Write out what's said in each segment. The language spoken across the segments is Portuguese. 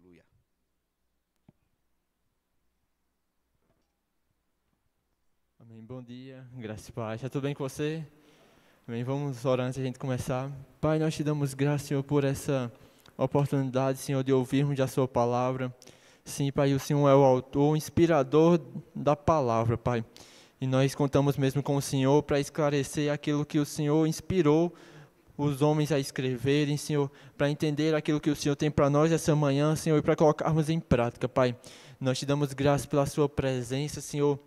Aleluia. Amém. Bom dia, graça e paz. Está tudo bem com você? Amém. Vamos orar antes de a gente começar. Pai, nós te damos graça, Senhor, por essa oportunidade, Senhor, de ouvirmos a sua palavra. Sim, Pai, o Senhor é o autor, o inspirador da palavra, Pai. E nós contamos mesmo com o Senhor para esclarecer aquilo que o Senhor inspirou os homens a escreverem, Senhor, para entender aquilo que o Senhor tem para nós essa manhã, Senhor, e para colocarmos em prática, Pai. Nós te damos graça pela sua presença, Senhor.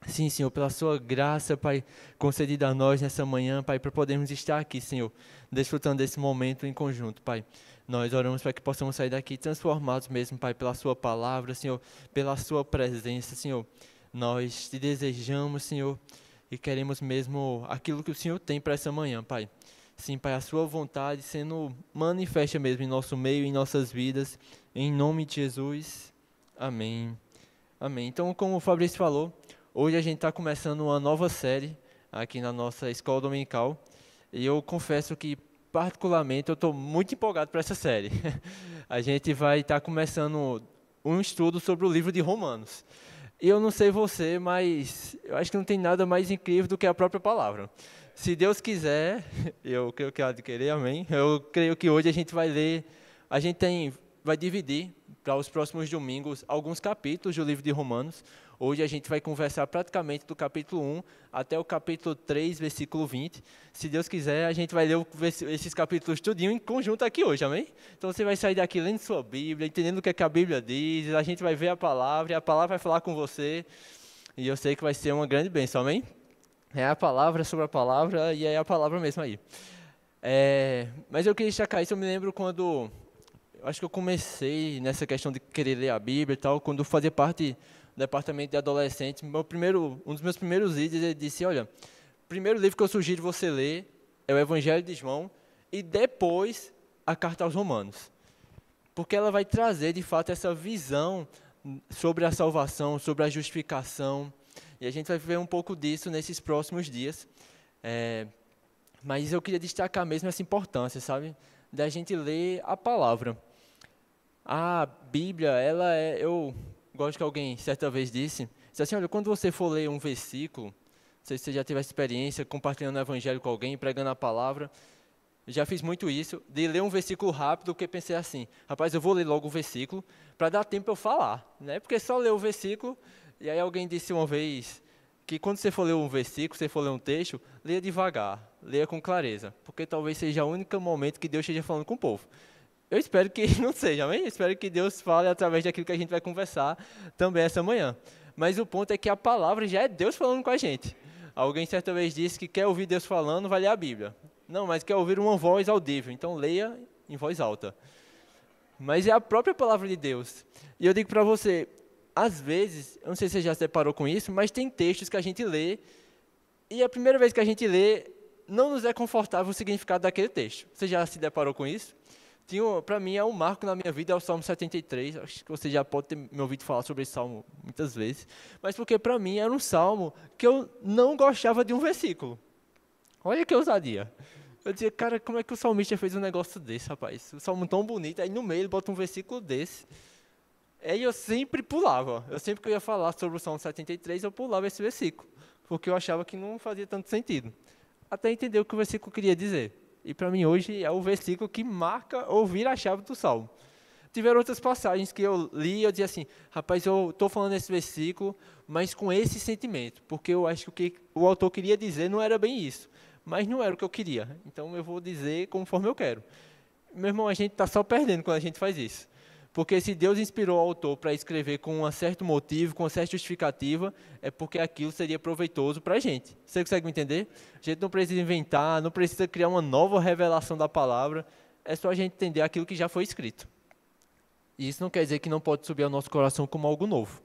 Sim, Senhor, pela sua graça, Pai, concedida a nós nessa manhã, Pai, para podermos estar aqui, Senhor, desfrutando desse momento em conjunto, Pai. Nós oramos para que possamos sair daqui transformados mesmo, Pai, pela sua palavra, Senhor, pela sua presença, Senhor. Nós te desejamos, Senhor, e queremos mesmo aquilo que o Senhor tem para essa manhã, Pai. Sim, Pai, a sua vontade sendo manifesta mesmo em nosso meio, em nossas vidas, em nome de Jesus. Amém. Amém. Então, como o Fabrício falou, hoje a gente está começando uma nova série aqui na nossa escola dominical e eu confesso que, particularmente, eu estou muito empolgado para essa série. A gente vai estar começando um estudo sobre o livro de Romanos. E eu não sei você, mas eu acho que não tem nada mais incrível do que a própria palavra. Se Deus quiser, eu creio que há de querer, amém. Eu creio que hoje a gente vai ler, vai dividir para os próximos domingos alguns capítulos do livro de Romanos. Hoje a gente vai conversar praticamente do capítulo 1 até o capítulo 3, versículo 20. Se Deus quiser, a gente vai ler esses capítulos tudinho em conjunto aqui hoje, amém? Então você vai sair daqui lendo sua Bíblia, entendendo o que é que a Bíblia diz, a gente vai ver a palavra e a palavra vai falar com você. E eu sei que vai ser uma grande bênção, amém? É a palavra sobre a palavra e é a palavra mesmo aí. Mas eu queria destacar isso, eu me lembro quando, eu acho que eu comecei nessa questão de querer ler a Bíblia e tal, quando eu fazia parte do departamento de adolescentes, um dos meus primeiros líderes, ele disse, olha, o primeiro livro que eu sugiro você ler é o Evangelho de João e depois a Carta aos Romanos. Porque ela vai trazer, de fato, essa visão sobre a salvação, sobre a justificação. E a gente vai ver um pouco disso nesses próximos dias. Mas eu queria destacar mesmo essa importância, sabe? Da gente ler a palavra. A Bíblia, eu gosto que alguém certa vez disse assim, olha, quando você for ler um versículo, não sei se você já teve essa experiência compartilhando o evangelho com alguém, pregando a palavra, já fiz muito isso, de ler um versículo rápido, porque pensei assim, rapaz, eu vou ler logo o versículo, para dar tempo para eu falar, né? Porque só ler o versículo, e aí alguém disse uma vez, que quando você for ler um versículo, você for ler um texto, leia devagar, leia com clareza, porque talvez seja o único momento que Deus esteja falando com o povo. Eu espero que não seja, amém? Eu espero que Deus fale através daquilo que a gente vai conversar também essa manhã. Mas o ponto é que a palavra já é Deus falando com a gente. Alguém certa vez disse que quer ouvir Deus falando, vai ler a Bíblia. Não, mas quer ouvir uma voz audível, então leia em voz alta. Mas é a própria palavra de Deus. E eu digo para você, às vezes, eu não sei se você já se deparou com isso, mas tem textos que a gente lê, e a primeira vez que a gente lê, não nos é confortável o significado daquele texto. Você já se deparou com isso? Para mim, é um marco na minha vida, é o Salmo 73. Acho que você já pode ter me ouvido falar sobre esse salmo muitas vezes. Mas porque, para mim, era um salmo que eu não gostava de um versículo. Olha que ousadia. Eu dizia, cara, como é que o salmista fez um negócio desse, rapaz? Um salmo tão bonito, aí no meio ele bota um versículo desse. Aí eu sempre pulava. Eu sempre que eu ia falar sobre o Salmo 73, eu pulava esse versículo. Porque eu achava que não fazia tanto sentido. Até entender o que o versículo queria dizer. E para mim hoje é o versículo que marca ou vira a chave do Salmo. Tiveram outras passagens que eu li e eu dizia assim, rapaz, eu estou falando esse versículo, mas com esse sentimento, porque eu acho que o que o autor queria dizer não era bem isso, mas não era o que eu queria, então eu vou dizer conforme eu quero. Meu irmão, a gente está só perdendo quando a gente faz isso. Porque se Deus inspirou o autor para escrever com um certo motivo, com uma certa justificativa, é porque aquilo seria proveitoso para a gente. Você consegue me entender? A gente não precisa inventar, não precisa criar uma nova revelação da palavra, é só a gente entender aquilo que já foi escrito. E isso não quer dizer que não pode subir ao nosso coração como algo novo,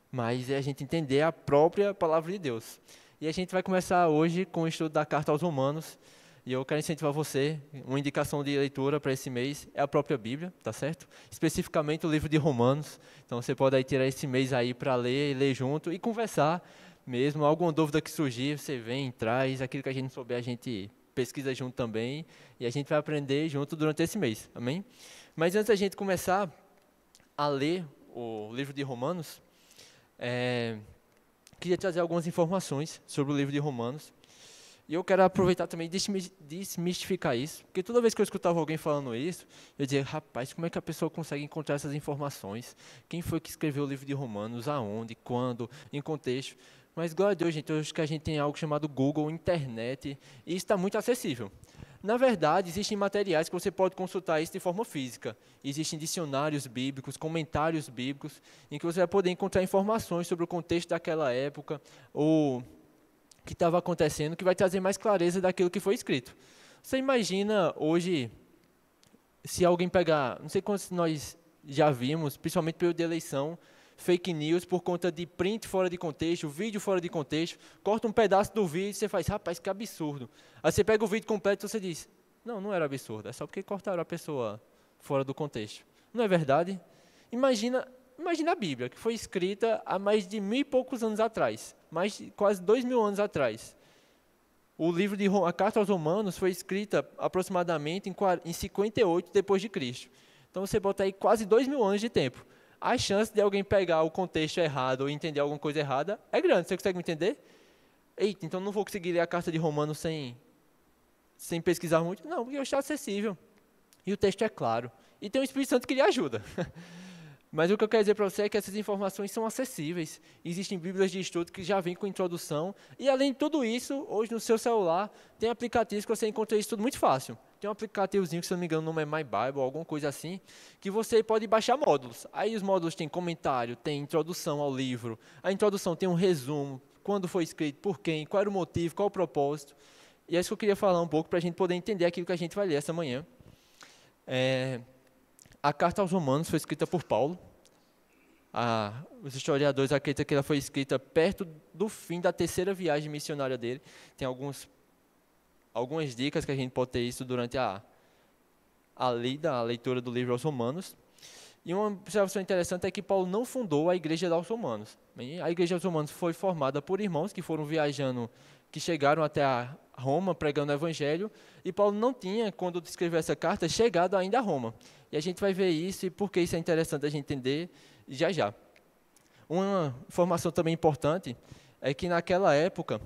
mas é a gente entender a própria palavra de Deus. E a gente vai começar hoje com o estudo da Carta aos Romanos. E eu quero incentivar você, uma indicação de leitura para esse mês é a própria Bíblia, tá certo? Especificamente o livro de Romanos. Então você pode aí tirar esse mês aí para ler e ler junto e conversar mesmo. Alguma dúvida que surgir, você vem, traz. Aquilo que a gente não souber, a gente pesquisa junto também. E a gente vai aprender junto durante esse mês, amém? Mas antes da gente começar, a ler o livro de Romanos, queria trazer algumas informações sobre o livro de Romanos. E eu quero aproveitar também e desmistificar isso, porque toda vez que eu escutava alguém falando isso, eu dizia, rapaz, como é que a pessoa consegue encontrar essas informações? Quem foi que escreveu o livro de Romanos? Aonde? Quando? Em contexto? Mas, glória a Deus, gente, eu acho que a gente tem algo chamado Google, internet, e isso está muito acessível. Na verdade, existem materiais que você pode consultar isso de forma física. Existem dicionários bíblicos, comentários bíblicos, em que você vai poder encontrar informações sobre o contexto daquela época, ou que estava acontecendo, que vai trazer mais clareza daquilo que foi escrito. Você imagina hoje, se alguém pegar, não sei quantos nós já vimos, principalmente período de eleição, fake news por conta de print fora de contexto, vídeo fora de contexto, corta um pedaço do vídeo e você faz, rapaz, que absurdo. Aí você pega o vídeo completo e você diz, não era absurdo, é só porque cortaram a pessoa fora do contexto. Não é verdade? Imagina a Bíblia, que foi escrita há mais de 1000 e poucos anos atrás, quase 2000 anos atrás. O livro a Carta aos Romanos foi escrita aproximadamente em 58 depois de Cristo. Então você bota aí quase 2000 anos de tempo. A chance de alguém pegar o contexto errado ou entender alguma coisa errada é grande. Você consegue me entender? Eita, então não vou conseguir ler a Carta de Romanos sem pesquisar muito? Não, porque está acessível. E o texto é claro. E tem o Espírito Santo que lhe ajuda. Mas o que eu quero dizer para você é que essas informações são acessíveis. Existem bíblias de estudo que já vêm com introdução. E além de tudo isso, hoje no seu celular, tem aplicativos que você encontra isso tudo muito fácil. Tem um aplicativozinho que, se não me engano, o nome é My Bible, alguma coisa assim, que você pode baixar módulos. Aí os módulos têm comentário, tem introdução ao livro. A introdução tem um resumo, quando foi escrito, por quem, qual era o motivo, qual o propósito. E é isso que eu queria falar um pouco para a gente poder entender aquilo que a gente vai ler essa manhã. A Carta aos Romanos foi escrita por Paulo. Os historiadores acreditam que ela foi escrita perto do fim da 3ª viagem missionária dele. Tem algumas dicas que a gente pode ter isso durante a leitura do livro aos Romanos. E uma observação interessante é que Paulo não fundou a igreja aos Romanos. A igreja aos Romanos foi formada por irmãos que foram viajando, que chegaram até a Roma pregando o evangelho, e Paulo não tinha, quando escreveu essa carta, chegado ainda a Roma. E a gente vai ver isso e por que isso é interessante a gente entender já. Uma informação também importante é que naquela época,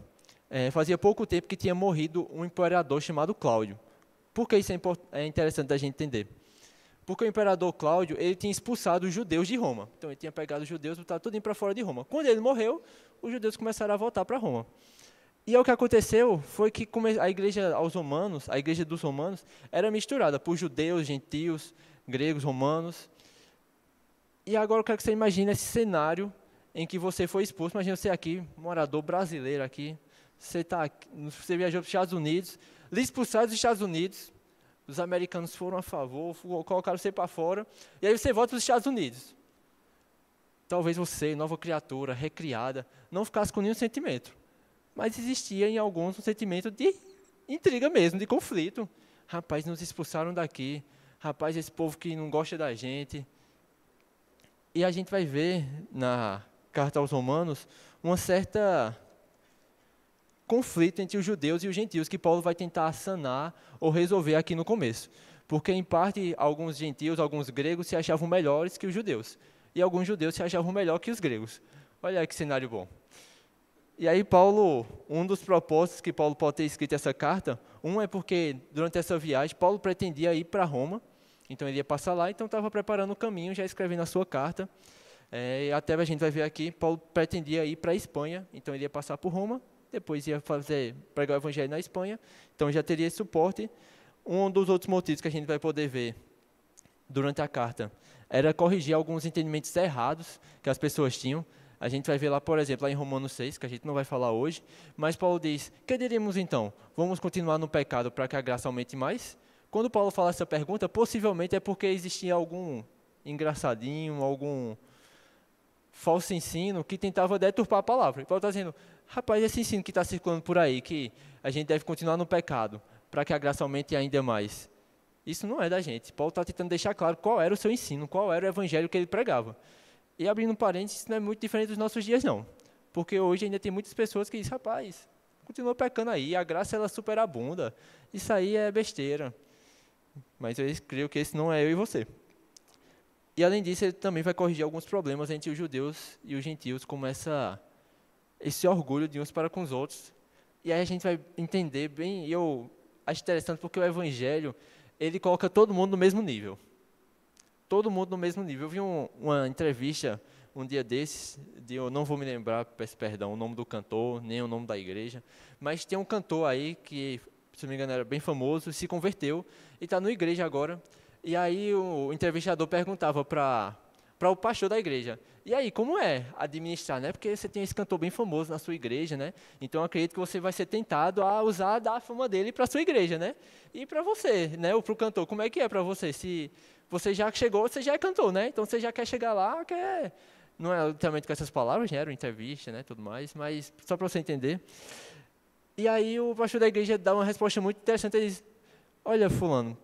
fazia pouco tempo que tinha morrido um imperador chamado Cláudio. Por que isso é interessante a gente entender? Porque o imperador Cláudio, ele tinha expulsado os judeus de Roma. Então ele tinha pegado os judeus e botado tudo para fora de Roma. Quando ele morreu, os judeus começaram a voltar para Roma. E o que aconteceu foi que a igreja dos romanos, era misturada por judeus, gentios, gregos, romanos. E agora eu quero que você imagine esse cenário em que você foi expulso. Imagina você aqui, morador brasileiro aqui, você viajou para os Estados Unidos, lhe expulsaram dos Estados Unidos, os americanos foram a favor, colocaram você para fora, e aí você volta para os Estados Unidos. Talvez você, nova criatura, recriada, não ficasse com nenhum sentimento. Mas existia em alguns um sentimento de intriga mesmo, de conflito. Rapaz, nos expulsaram daqui. Rapaz, esse povo que não gosta da gente. E a gente vai ver na Carta aos Romanos uma certa conflito entre os judeus e os gentios que Paulo vai tentar sanar ou resolver aqui no começo. Porque, em parte, alguns gentios, alguns gregos se achavam melhores que os judeus. E alguns judeus se achavam melhor que os gregos. Olha aí que cenário bom. E aí Paulo, um dos propósitos que Paulo pode ter escrito essa carta, é porque durante essa viagem Paulo pretendia ir para Roma, então ele ia passar lá, então estava preparando o caminho, já escrevendo a sua carta. E até a gente vai ver aqui, Paulo pretendia ir para a Espanha, então ele ia passar por Roma, depois ia pregar o evangelho na Espanha, então já teria esse suporte. Um dos outros motivos que a gente vai poder ver durante a carta era corrigir alguns entendimentos errados que as pessoas tinham. A gente vai ver lá, por exemplo, lá em Romanos 6, que a gente não vai falar hoje, mas Paulo diz, que diríamos então? Vamos continuar no pecado para que a graça aumente mais? Quando Paulo fala essa pergunta, possivelmente é porque existia algum engraçadinho, algum falso ensino que tentava deturpar a palavra. E Paulo está dizendo, rapaz, esse ensino que está circulando por aí, que a gente deve continuar no pecado para que a graça aumente ainda mais, isso não é da gente. Paulo está tentando deixar claro qual era o seu ensino, qual era o evangelho que ele pregava. E abrindo parênteses, isso não é muito diferente dos nossos dias, não. Porque hoje ainda tem muitas pessoas que dizem, rapaz, continua pecando aí, a graça ela superabunda. Isso aí é besteira. Mas eu creio que esse não é eu e você. E além disso, ele também vai corrigir alguns problemas entre os judeus e os gentios, como esse orgulho de uns para com os outros. E aí a gente vai entender bem, e eu acho interessante porque o evangelho, ele coloca todo mundo no mesmo nível. Todo mundo no mesmo nível. Eu vi uma entrevista um dia desses, eu não vou me lembrar, peço perdão, o nome do cantor, nem o nome da igreja, mas tem um cantor aí que, se não me engano, era bem famoso, se converteu e está na igreja agora. E aí o entrevistador perguntava para o pastor da igreja: e aí, como é administrar, né? Porque você tem esse cantor bem famoso na sua igreja, né? Então eu acredito que você vai ser tentado a usar da fama dele para a sua igreja, né? E para você, né? Ou para o cantor, como é que é para você? Se você já chegou, você já é cantor, né? Então você já quer chegar lá, não é literalmente com essas palavras, né? Era uma entrevista, né? Tudo mais, mas só para você entender. E aí o pastor da igreja dá uma resposta muito interessante. Ele diz: olha, fulano,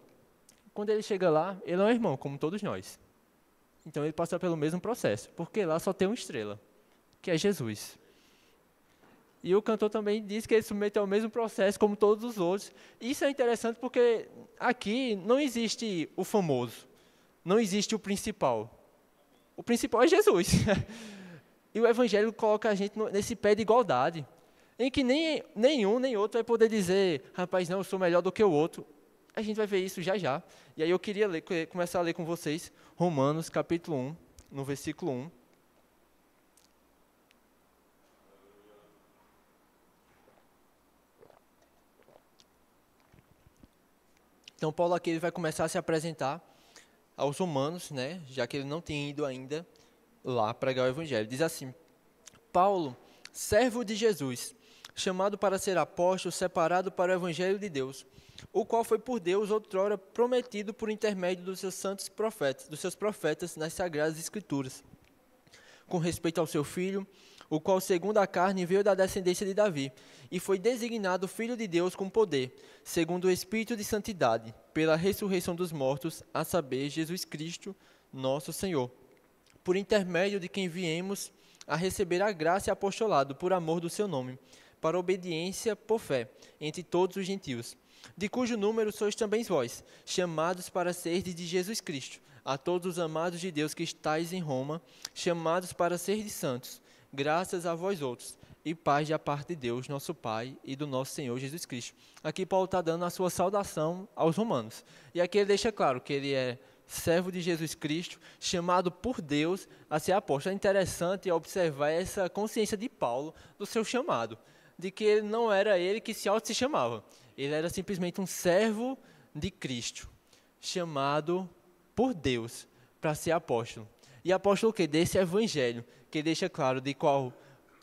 quando ele chega lá, ele é um irmão, como todos nós. Então ele passa pelo mesmo processo, porque lá só tem uma estrela, que é Jesus. E o cantor também diz que ele se submeteu ao mesmo processo como todos os outros. Isso é interessante porque aqui não existe o famoso, não existe o principal. O principal é Jesus. E o evangelho coloca a gente nesse pé de igualdade, em que nem um nem outro vai poder dizer: rapaz, não, eu sou melhor do que o outro. A gente vai ver isso já já. E aí eu queria começar a ler com vocês Romanos capítulo 1, no versículo 1. Então Paulo aqui ele vai começar a se apresentar aos romanos, né, já que ele não tem ido ainda lá pregar o evangelho. Diz assim: Paulo, servo de Jesus, chamado para ser apóstolo, separado para o evangelho de Deus, o qual foi por Deus outrora prometido por intermédio dos seus santos profetas, dos seus profetas nas sagradas escrituras, com respeito ao seu filho, o qual segundo a carne veio da descendência de Davi, e foi designado Filho de Deus com poder, segundo o Espírito de santidade, pela ressurreição dos mortos, a saber, Jesus Cristo, nosso Senhor, por intermédio de quem viemos a receber a graça e apostolado por amor do seu nome, para obediência por fé, entre todos os gentios, de cujo número sois também vós, chamados para serdes de Jesus Cristo, a todos os amados de Deus que estáis em Roma, chamados para serdes santos, graças a vós outros, e paz da parte de Deus, nosso Pai, e do nosso Senhor Jesus Cristo. Aqui Paulo está dando a sua saudação aos romanos. E aqui ele deixa claro que ele é servo de Jesus Cristo, chamado por Deus a ser apóstolo. É interessante observar essa consciência de Paulo do seu chamado, de que ele não era ele que se chamava. Ele era simplesmente um servo de Cristo, chamado por Deus para ser apóstolo. E apóstolo o quê? Desse evangelho, que deixa claro de qual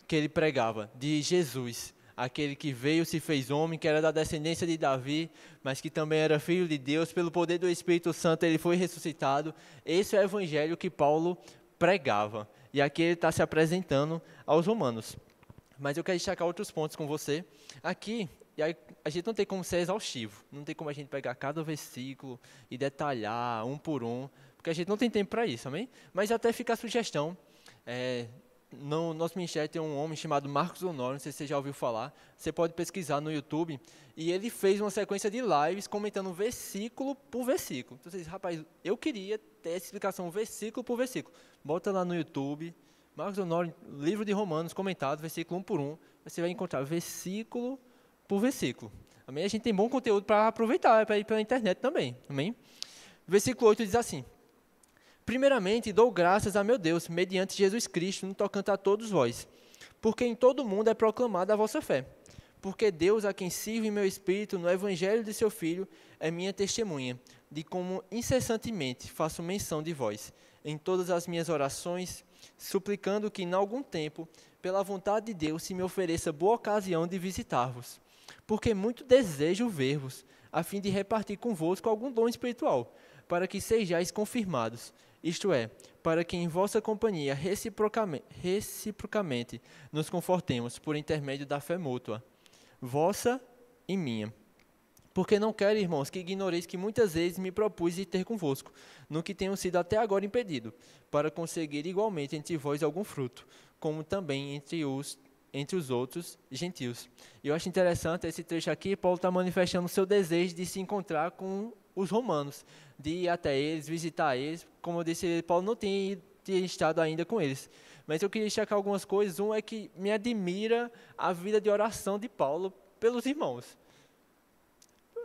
que ele pregava, de Jesus, aquele que veio, se fez homem, que era da descendência de Davi, mas que também era filho de Deus, pelo poder do Espírito Santo ele foi ressuscitado. Esse é o evangelho que Paulo pregava. E aqui ele está se apresentando aos romanos. Mas eu quero destacar outros pontos com você. Aqui, e aí, a gente não tem como ser exaustivo, não tem como a gente pegar cada versículo e detalhar um por um, porque a gente não tem tempo para isso, amém? Mas até fica a sugestão. No nosso ministério tem um homem chamado Marcos Honório, não sei se você já ouviu falar, você pode pesquisar no YouTube, e ele fez uma sequência de lives comentando versículo por versículo. Então você diz: rapaz, eu queria ter essa explicação versículo por versículo. Bota lá no YouTube, Marcos Honório, livro de Romanos, comentado, versículo um por um, você vai encontrar versículo por versículo. Amém? A gente tem bom conteúdo para aproveitar, para ir pela internet também. Amém? Versículo 8 diz assim: primeiramente, dou graças a meu Deus, mediante Jesus Cristo, no tocante a todos vós, porque em todo o mundo é proclamada a vossa fé. Porque Deus, a quem sirvo em meu espírito no evangelho de seu Filho, é minha testemunha, de como incessantemente faço menção de vós, em todas as minhas orações, suplicando que, em algum tempo, pela vontade de Deus, se me ofereça boa ocasião de visitar-vos. Porque muito desejo ver-vos, a fim de repartir convosco algum dom espiritual, para que sejais confirmados, isto é, para que em vossa companhia reciprocamente nos confortemos por intermédio da fé mútua, vossa e minha. Porque não quero, irmãos, que ignoreis que muitas vezes me propus ir ter convosco, no que tenho sido até agora impedido, para conseguir igualmente entre vós algum fruto, como também entre os outros gentios. E eu acho interessante esse trecho aqui, Paulo está manifestando o seu desejo de se encontrar com os romanos, de ir até eles, visitar eles. Como eu disse, Paulo não tinha estado ainda com eles. Mas eu queria destacar algumas coisas. Um é que me admira a vida de oração de Paulo pelos irmãos.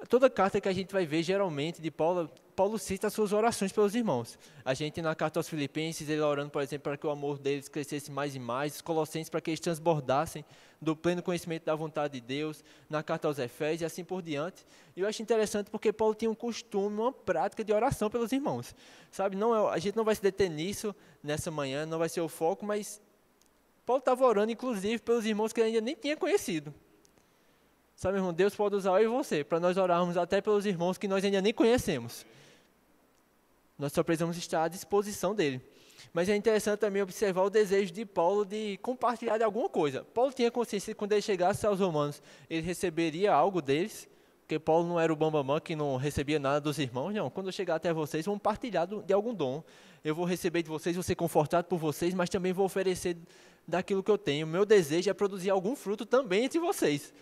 Toda carta que a gente vai ver, geralmente, de Paulo, Paulo cita as suas orações pelos irmãos. A gente, na carta aos Filipenses, ele orando, por exemplo, para que o amor deles crescesse mais e mais. Os Colossenses, para que eles transbordassem do pleno conhecimento da vontade de Deus. Na carta aos Efésios, e assim por diante. E eu acho interessante porque Paulo tinha um costume, uma prática de oração pelos irmãos. Sabe, a gente não vai se deter nisso nessa manhã, não vai ser o foco, mas Paulo estava orando, inclusive, pelos irmãos que ele ainda nem tinha conhecido. Sabe, irmão, Deus pode usar eu e você, para nós orarmos até pelos irmãos que nós ainda nem conhecemos. Nós só precisamos estar à disposição dele. Mas é interessante também observar o desejo de Paulo de compartilhar de alguma coisa. Paulo tinha consciência que quando ele chegasse aos romanos, ele receberia algo deles, porque Paulo não era o bambamã que não recebia nada dos irmãos. Não, quando eu chegar até vocês, vamos partilhar de algum dom. Eu vou receber de vocês, vou ser confortado por vocês, mas também vou oferecer daquilo que eu tenho. O meu desejo é produzir algum fruto também entre vocês.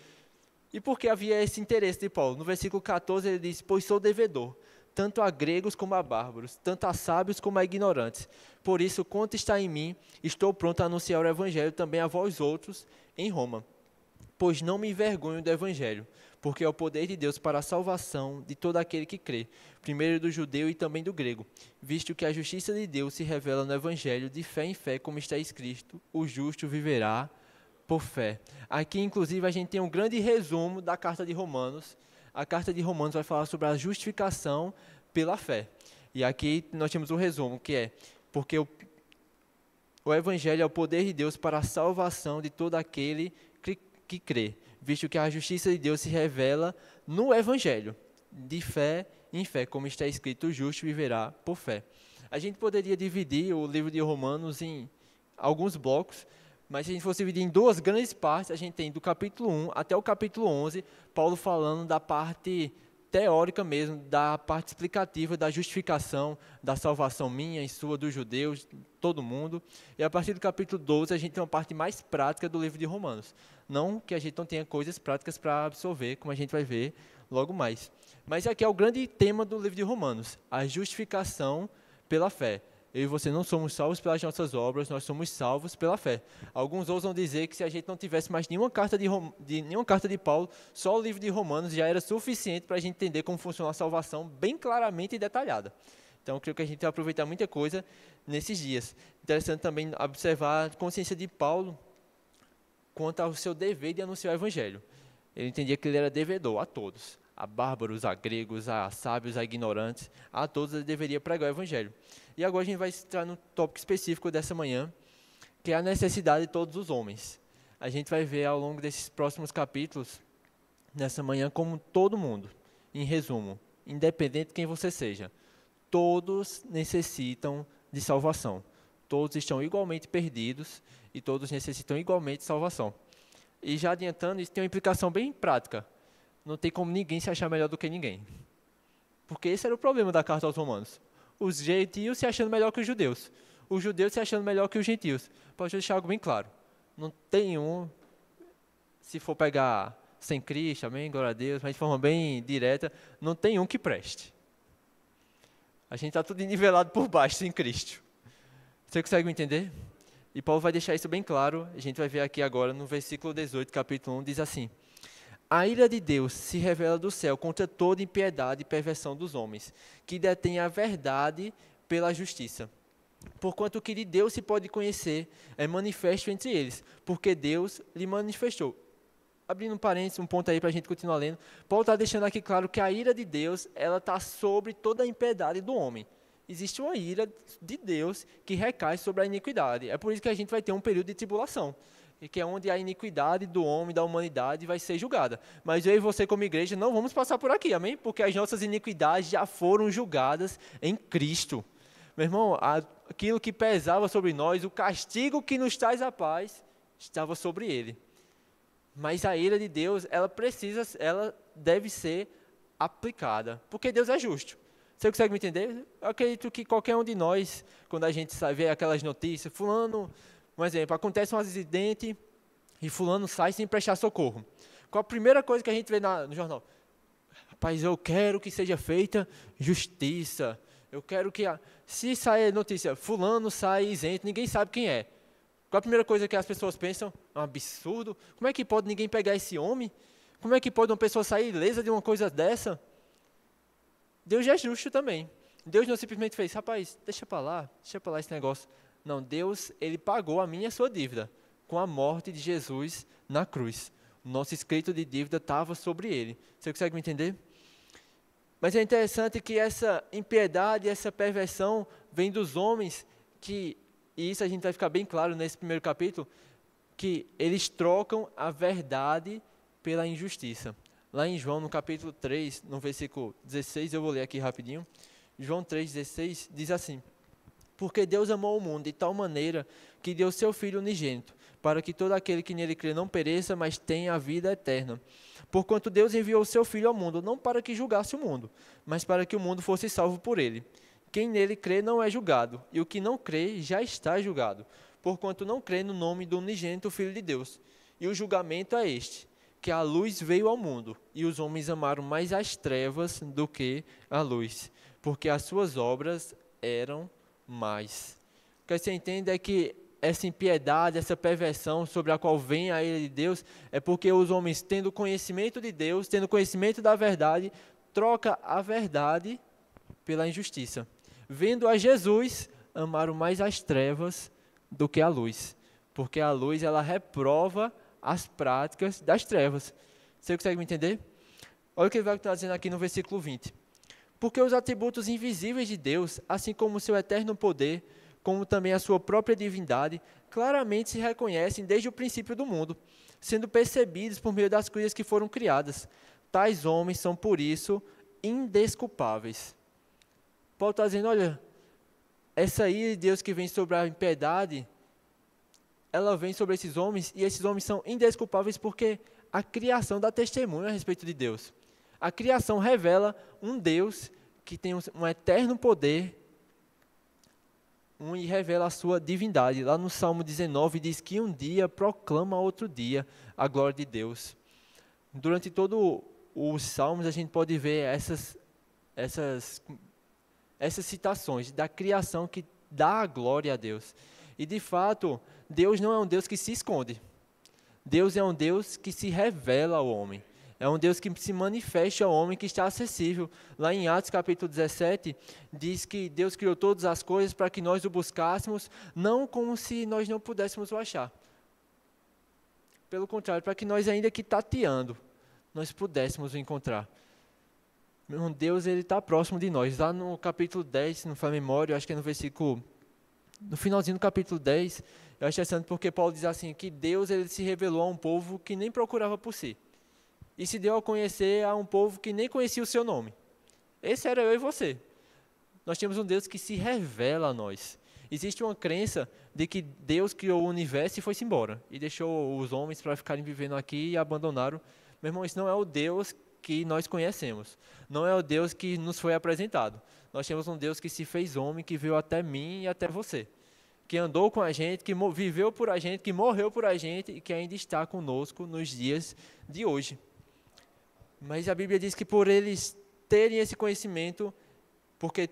E por que havia esse interesse de Paulo? No versículo 14 ele diz, pois sou devedor, tanto a gregos como a bárbaros, tanto a sábios como a ignorantes. Por isso, quanto está em mim, estou pronto a anunciar o evangelho também a vós outros em Roma. Pois não me envergonho do evangelho, porque é o poder de Deus para a salvação de todo aquele que crê, primeiro do judeu e também do grego, visto que a justiça de Deus se revela no evangelho de fé em fé, como está escrito, o justo viverá por fé. Aqui, inclusive, a gente tem um grande resumo da carta de Romanos. A carta de Romanos vai falar sobre a justificação pela fé. E aqui nós temos um resumo, que é, porque o Evangelho é o poder de Deus para a salvação de todo aquele que crê, visto que a justiça de Deus se revela no Evangelho, de fé em fé, como está escrito, o justo viverá por fé. A gente poderia dividir o livro de Romanos em alguns blocos, mas se a gente fosse dividir em duas grandes partes, a gente tem do capítulo 1 até o capítulo 11, Paulo falando da parte teórica mesmo, da parte explicativa da justificação, da salvação minha e sua, dos judeus, todo mundo. E a partir do capítulo 12, a gente tem uma parte mais prática do livro de Romanos. Não que a gente não tenha coisas práticas para absorver, como a gente vai ver logo mais. Mas aqui é o grande tema do livro de Romanos, a justificação pela fé. Eu e você não somos salvos pelas nossas obras, nós somos salvos pela fé. Alguns ousam dizer que se a gente não tivesse mais nenhuma carta de Paulo, só o livro de Romanos já era suficiente para a gente entender como funciona a salvação bem claramente e detalhada. Então, eu creio que a gente vai aproveitar muita coisa nesses dias. Interessante também observar a consciência de Paulo quanto ao seu dever de anunciar o Evangelho. Ele entendia que ele era devedor a todos, a bárbaros, a gregos, a sábios, a ignorantes, a todos ele deveria pregar o Evangelho. E agora a gente vai entrar no tópico específico dessa manhã, que é a necessidade de todos os homens. A gente vai ver ao longo desses próximos capítulos, nessa manhã, como todo mundo, em resumo, independente de quem você seja, todos necessitam de salvação. Todos estão igualmente perdidos e todos necessitam igualmente de salvação. E já adiantando, isso tem uma implicação bem prática. Não tem como ninguém se achar melhor do que ninguém. Porque esse era o problema da carta aos Romanos. Os gentios se achando melhor que os judeus. Os judeus se achando melhor que os gentios. Pode deixar algo bem claro. Não tem um, se for pegar sem Cristo, amém, glória a Deus, mas de forma bem direta, não tem um que preste. A gente está tudo nivelado por baixo sem Cristo. Você consegue me entender? E Paulo vai deixar isso bem claro. A gente vai ver aqui agora no versículo 18, capítulo 1, diz assim: a ira de Deus se revela do céu contra toda impiedade e perversão dos homens, que detêm a verdade pela justiça. Porquanto o que de Deus se pode conhecer é manifesto entre eles, porque Deus lhe manifestou. Abrindo um parênteses, um ponto aí para a gente continuar lendo, Paulo está deixando aqui claro que a ira de Deus ela está sobre toda a impiedade do homem. Existe uma ira de Deus que recai sobre a iniquidade. É por isso que a gente vai ter um período de tribulação, e que é onde a iniquidade do homem, da humanidade, vai ser julgada. Mas eu e você, como igreja, não vamos passar por aqui, amém? Porque as nossas iniquidades já foram julgadas em Cristo. Meu irmão, aquilo que pesava sobre nós, o castigo que nos traz a paz, estava sobre ele. Mas a ira de Deus, ela deve ser aplicada, porque Deus é justo. Você consegue me entender? Eu acredito que qualquer um de nós, quando a gente vê aquelas notícias, fulano... Um exemplo, acontece um acidente e fulano sai sem prestar socorro. Qual a primeira coisa que a gente vê no jornal? Rapaz, eu quero que seja feita justiça. Eu quero que, se sair notícia, fulano sai isento, ninguém sabe quem é. Qual a primeira coisa que as pessoas pensam? É um absurdo. Como é que pode ninguém pegar esse homem? Como é que pode uma pessoa sair ilesa de uma coisa dessa? Deus já é justo também. Deus não simplesmente fez, rapaz, deixa para lá esse negócio. Não, Deus, ele pagou a minha e a sua dívida com a morte de Jesus na cruz. O nosso escrito de dívida estava sobre ele. Você consegue me entender? Mas é interessante que essa impiedade, essa perversão vem dos homens que, e isso a gente vai ficar bem claro nesse primeiro capítulo, que eles trocam a verdade pela injustiça. Lá em João, no capítulo 3, no versículo 16, eu vou ler aqui rapidinho. João 3,16 diz assim: porque Deus amou o mundo de tal maneira que deu seu Filho unigênito, para que todo aquele que nele crê não pereça, mas tenha a vida eterna. Porquanto Deus enviou o seu Filho ao mundo, não para que julgasse o mundo, mas para que o mundo fosse salvo por ele. Quem nele crê não é julgado, e o que não crê já está julgado, porquanto não crê no nome do unigênito Filho de Deus. E o julgamento é este, que a luz veio ao mundo, e os homens amaram mais as trevas do que a luz, porque as suas obras eram mais. O que você entende é que essa impiedade, essa perversão sobre a qual vem a ira de Deus, é porque os homens, tendo conhecimento de Deus, tendo conhecimento da verdade, troca a verdade pela injustiça. Vendo a Jesus, amaram mais as trevas do que a luz, porque a luz, ela reprova as práticas das trevas. Você consegue me entender? Olha o que ele vai estar dizendo aqui no versículo 20. Porque os atributos invisíveis de Deus, assim como o seu eterno poder, como também a sua própria divindade, claramente se reconhecem desde o princípio do mundo, sendo percebidos por meio das coisas que foram criadas. Tais homens são, por isso, indesculpáveis. Paulo está dizendo, olha, essa ira de Deus que vem sobre a impiedade, ela vem sobre esses homens, e esses homens são indesculpáveis porque a criação dá testemunho a respeito de Deus. A criação revela um Deus que tem um eterno poder e revela a sua divindade. Lá no Salmo 19 diz que um dia proclama outro dia a glória de Deus. Durante todos os Salmos a gente pode ver essas citações da criação que dá a glória a Deus. E de fato, Deus não é um Deus que se esconde. Deus é um Deus que se revela ao homem. É um Deus que se manifesta ao homem, que está acessível. Lá em Atos capítulo 17, diz que Deus criou todas as coisas para que nós o buscássemos, não como se nós não pudéssemos o achar. Pelo contrário, para que nós, ainda que tateando, nós pudéssemos o encontrar. Meu irmão, Deus, ele está próximo de nós. Lá no capítulo 10, se não for a memória, eu acho que é no finalzinho do capítulo 10, eu acho interessante porque Paulo diz assim, que Deus, ele se revelou a um povo que nem procurava por si. E se deu a conhecer a um povo que nem conhecia o seu nome. Esse era eu e você. Nós temos um Deus que se revela a nós. Existe uma crença de que Deus criou o universo e foi-se embora. E deixou os homens para ficarem vivendo aqui e abandonaram. Meu irmão, isso não é o Deus que nós conhecemos. Não é o Deus que nos foi apresentado. Nós temos um Deus que se fez homem, que veio até mim e até você. Que andou com a gente, que viveu por a gente, que morreu por a gente e que ainda está conosco nos dias de hoje. Mas a Bíblia diz que por eles terem esse conhecimento, porque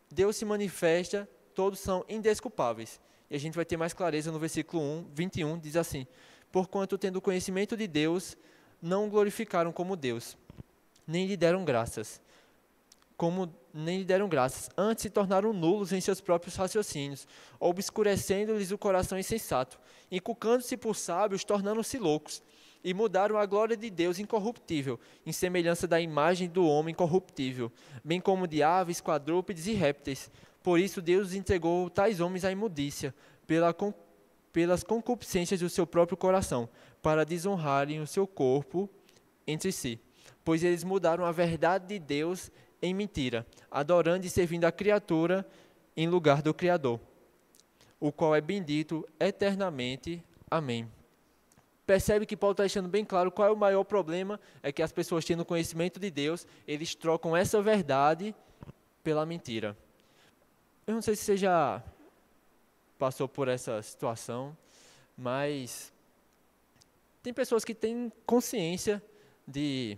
Deus se manifesta, todos são indesculpáveis. E a gente vai ter mais clareza no versículo 21, diz assim: porquanto tendo conhecimento de Deus, não o glorificaram como Deus, nem lhe deram graças. Antes se tornaram nulos em seus próprios raciocínios, obscurecendo-lhes o coração insensato, inculcando-se por sábios, tornando-se loucos, e mudaram a glória de Deus incorruptível, em semelhança da imagem do homem corruptível, bem como de aves, quadrúpedes e répteis. Por isso Deus entregou tais homens à imundícia, pelas concupiscências do seu próprio coração, para desonrarem o seu corpo entre si. Pois eles mudaram a verdade de Deus em mentira, adorando e servindo a criatura em lugar do Criador, o qual é bendito eternamente. Amém. Percebe que Paulo está deixando bem claro qual é o maior problema, é que as pessoas tendo conhecimento de Deus, eles trocam essa verdade pela mentira. Eu não sei se você já passou por essa situação, mas tem pessoas que têm consciência de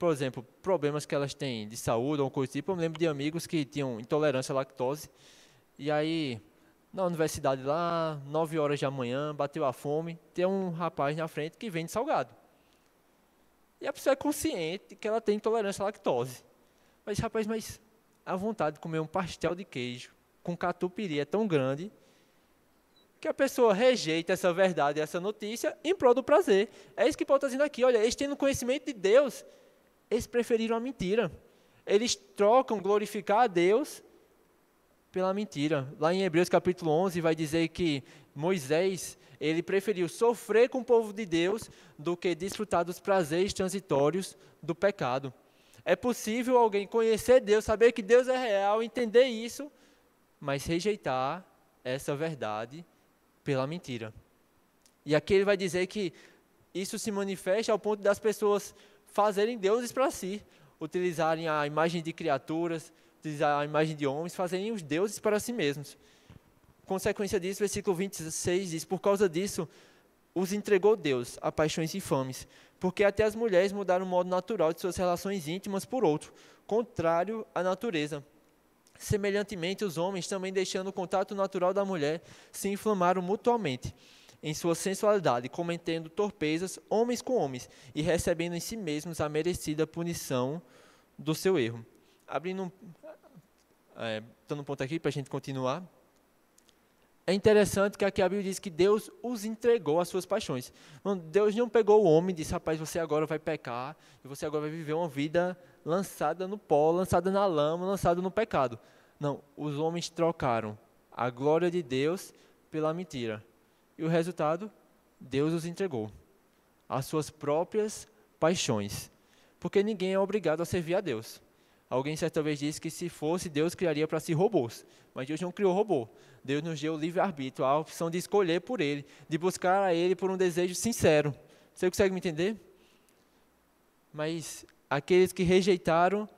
por exemplo, problemas que elas têm de saúde ou coisa do tipo. Eu me lembro de amigos que tinham intolerância à lactose, e aí, na universidade lá, 9 horas da manhã, bateu a fome, tem um rapaz na frente que vende salgado. E a pessoa é consciente que ela tem intolerância à lactose. Mas, rapaz, a vontade de comer um pastel de queijo com catupiry é tão grande que a pessoa rejeita essa verdade, essa notícia, em prol do prazer. É isso que Paulo está dizendo aqui. Olha, eles tendo conhecimento de Deus, eles preferiram a mentira. Eles trocam glorificar a Deus pela mentira. Lá em Hebreus capítulo 11 vai dizer que Moisés, ele preferiu sofrer com o povo de Deus do que desfrutar dos prazeres transitórios do pecado. É possível alguém conhecer Deus, saber que Deus é real, entender isso, mas rejeitar essa verdade pela mentira. E aqui ele vai dizer que isso se manifesta ao ponto das pessoas fazerem deuses para si, utilizarem a imagem de criaturas, utilizar a imagem de homens, fazerem os deuses para si mesmos. Consequência disso, versículo 26 diz: por causa disso, os entregou Deus a paixões infames, porque até as mulheres mudaram o modo natural de suas relações íntimas por outro, contrário à natureza. Semelhantemente, os homens, também deixando o contato natural da mulher, se inflamaram mutuamente em sua sensualidade, cometendo torpezas homens com homens, e recebendo em si mesmos a merecida punição do seu erro. Dando um ponto aqui para a gente continuar. É interessante que aqui a Bíblia diz que Deus os entregou às suas paixões. Deus não pegou o homem e disse: rapaz, você agora vai pecar, e você agora vai viver uma vida lançada no pó, lançada na lama, lançada no pecado. Não, os homens trocaram a glória de Deus pela mentira. E o resultado? Deus os entregou às suas próprias paixões. Porque ninguém é obrigado a servir a Deus. Alguém certa vez disse que se fosse, Deus criaria para si robôs. Mas Deus não criou robô. Deus nos deu o livre-arbítrio, a opção de escolher por Ele, de buscar a Ele por um desejo sincero. Você consegue me entender? Mas aqueles que rejeitaram,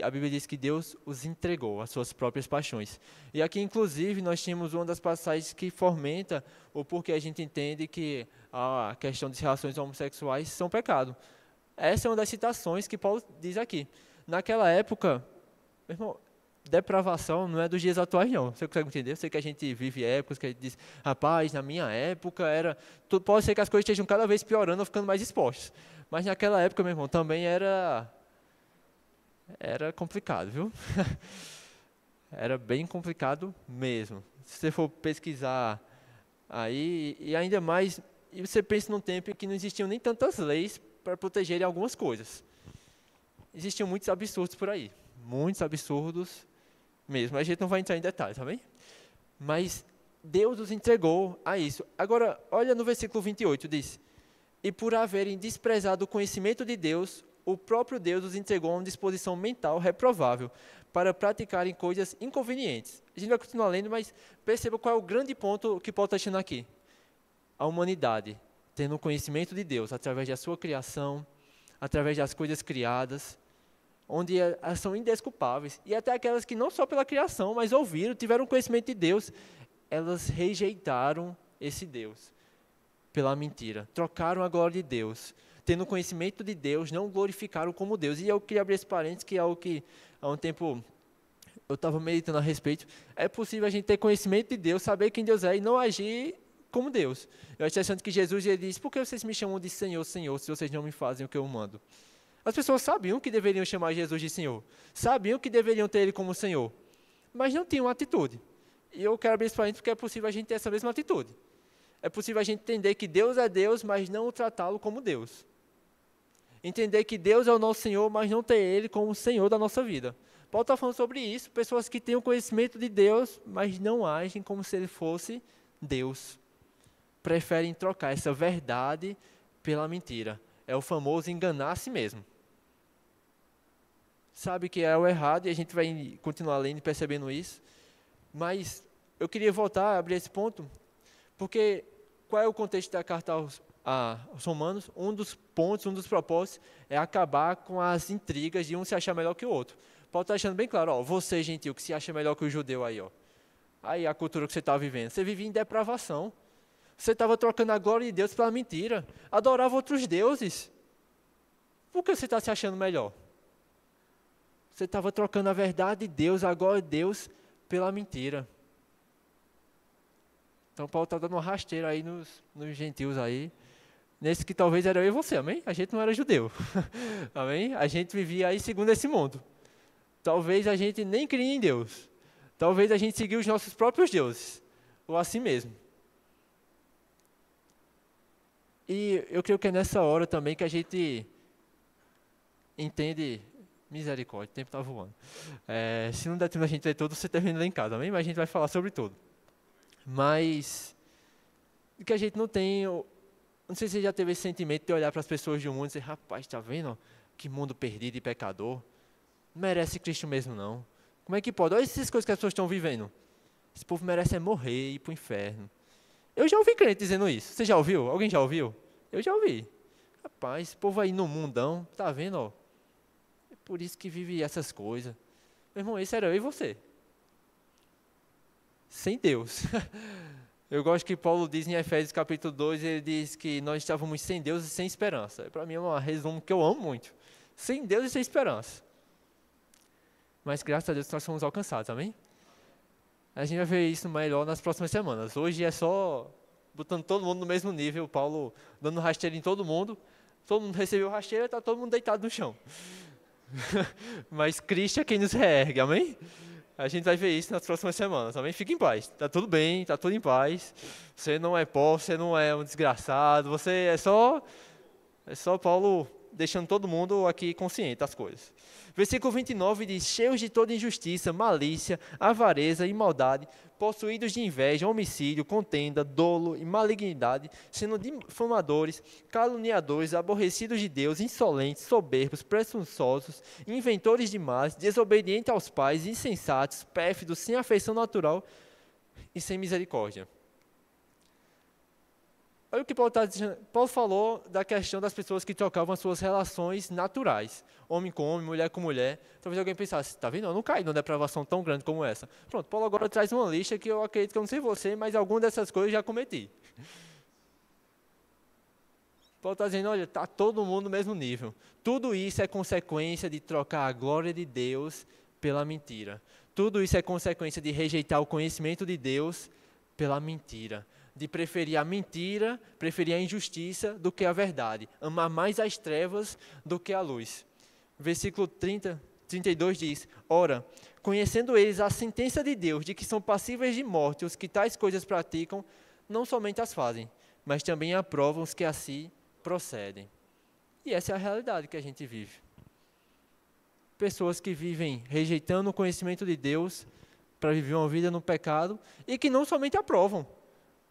a Bíblia diz que Deus os entregou às suas próprias paixões. E aqui, inclusive, nós temos uma das passagens que fomenta o porquê a gente entende que a questão das relações homossexuais são pecado. Essa é uma das citações que Paulo diz aqui. Naquela época, meu irmão, depravação não é dos dias atuais, não. Você consegue entender? Eu sei que a gente vive épocas que a gente diz: rapaz, na minha época era... Pode ser que as coisas estejam cada vez piorando ou ficando mais expostas. Mas naquela época, meu irmão, também era complicado, viu? Era bem complicado mesmo. Se você for pesquisar aí, e ainda mais, e você pensa num tempo em que não existiam nem tantas leis para protegerem algumas coisas. Existiam muitos absurdos por aí. Muitos absurdos mesmo. A gente não vai entrar em detalhes, tá bem? Mas Deus os entregou a isso. Agora, olha no versículo 28, diz: e por haverem desprezado o conhecimento de Deus, o próprio Deus os entregou a uma disposição mental reprovável, para praticarem coisas inconvenientes. A gente vai continuar lendo, mas perceba qual é o grande ponto que Paulo está achando aqui. A humanidade, tendo o conhecimento de Deus, através da sua criação, através das coisas criadas, onde elas são indesculpáveis, e até aquelas que não só pela criação, mas ouviram, tiveram conhecimento de Deus, elas rejeitaram esse Deus pela mentira, trocaram a glória de Deus, tendo conhecimento de Deus, não glorificaram como Deus. E eu queria abrir esse parênteses, que é algo que há um tempo eu estava meditando a respeito. É possível a gente ter conhecimento de Deus, saber quem Deus é e não agir como Deus. Eu acho interessante que Jesus ele diz: por que vocês me chamam de Senhor, Senhor, se vocês não me fazem o que eu mando? As pessoas sabiam que deveriam chamar Jesus de Senhor, sabiam que deveriam ter Ele como Senhor, mas não tinham atitude. E eu quero abrir esse parênteses porque é possível a gente ter essa mesma atitude. É possível a gente entender que Deus é Deus, mas não o tratá-lo como Deus. Entender que Deus é o nosso Senhor, mas não ter Ele como Senhor da nossa vida. Paulo está falando sobre isso, pessoas que têm o conhecimento de Deus, mas não agem como se Ele fosse Deus. Preferem trocar essa verdade pela mentira. É o famoso enganar a si mesmo. Sabe que é o errado, e a gente vai continuar lendo e percebendo isso. Mas eu queria voltar a abrir esse ponto, porque qual é o contexto da carta aos Romanos? Um dos pontos, um dos propósitos é acabar com as intrigas de um se achar melhor que o outro. Paulo está deixando bem claro: ó, você, gentil, que se acha melhor que o judeu aí, ó. Aí a cultura que você está vivendo. Você vivia em depravação. Você estava trocando a glória de Deus pela mentira. Adorava outros deuses. Por que você está se achando melhor? Você estava trocando a verdade de Deus, agora Deus, pela mentira. Então Paulo está dando uma rasteira aí nos gentios aí, nesse que talvez era eu e você, amém? A gente não era judeu, amém? A gente vivia aí segundo esse mundo. Talvez a gente nem cria em Deus. Talvez a gente seguia os nossos próprios deuses, ou assim mesmo. E eu creio que é nessa hora também que a gente entende, misericórdia, o tempo está voando. Se não der tempo a gente ler tudo, você termina lá em casa, amém? Mas a gente vai falar sobre tudo. Mas, que a gente não tem, não sei se você já teve esse sentimento de olhar para as pessoas do mundo e dizer, rapaz, está vendo? Que mundo perdido e pecador. Não merece Cristo mesmo, não. Como é que pode? Olha essas coisas que as pessoas estão vivendo. Esse povo merece morrer e ir para o inferno. Eu já ouvi crente dizendo isso. Você já ouviu? Alguém já ouviu? Eu já ouvi. Rapaz, esse povo aí no mundão, tá vendo? Ó? É por isso que vive essas coisas. Meu irmão, esse era eu e você. Sem Deus. Eu gosto que Paulo diz em Efésios capítulo 2, ele diz que nós estávamos sem Deus e sem esperança. Para mim é um resumo que eu amo muito. Sem Deus e sem esperança. Mas graças a Deus nós somos alcançados, amém? A gente vai ver isso melhor nas próximas semanas. Hoje é só botando todo mundo no mesmo nível, Paulo dando rasteiro em todo mundo recebeu rasteira e está todo mundo deitado no chão. Mas Cristo é quem nos reergue, amém? A gente vai ver isso nas próximas semanas, amém? Fique em paz, está tudo bem, está tudo em paz. Você não é pó, você não é um desgraçado, você é só Paulo deixando todo mundo aqui consciente das coisas. Versículo 29 diz, cheios de toda injustiça, malícia, avareza e maldade, possuídos de inveja, homicídio, contenda, dolo e malignidade, sendo difamadores, caluniadores, aborrecidos de Deus, insolentes, soberbos, presunçosos, inventores de males, desobedientes aos pais, insensatos, pérfidos, sem afeição natural e sem misericórdia. Olha o que Paulo está dizendo. Paulo falou da questão das pessoas que trocavam as suas relações naturais. Homem com homem, mulher com mulher. Talvez alguém pensasse, está vendo? Eu não caí numa depravação tão grande como essa. Pronto, Paulo agora traz uma lista que eu acredito que eu não sei você, mas alguma dessas coisas eu já cometi. Paulo está dizendo, olha, está todo mundo no mesmo nível. Tudo isso é consequência de trocar a glória de Deus pela mentira. Tudo isso é consequência de rejeitar o conhecimento de Deus pela mentira. De preferir a mentira, preferir a injustiça do que a verdade. Amar mais as trevas do que a luz. Versículo 32 diz, ora, conhecendo eles a sentença de Deus, de que são passíveis de morte os que tais coisas praticam, não somente as fazem, mas também aprovam os que assim procedem. E essa é a realidade que a gente vive. Pessoas que vivem rejeitando o conhecimento de Deus para viver uma vida no pecado e que não somente aprovam,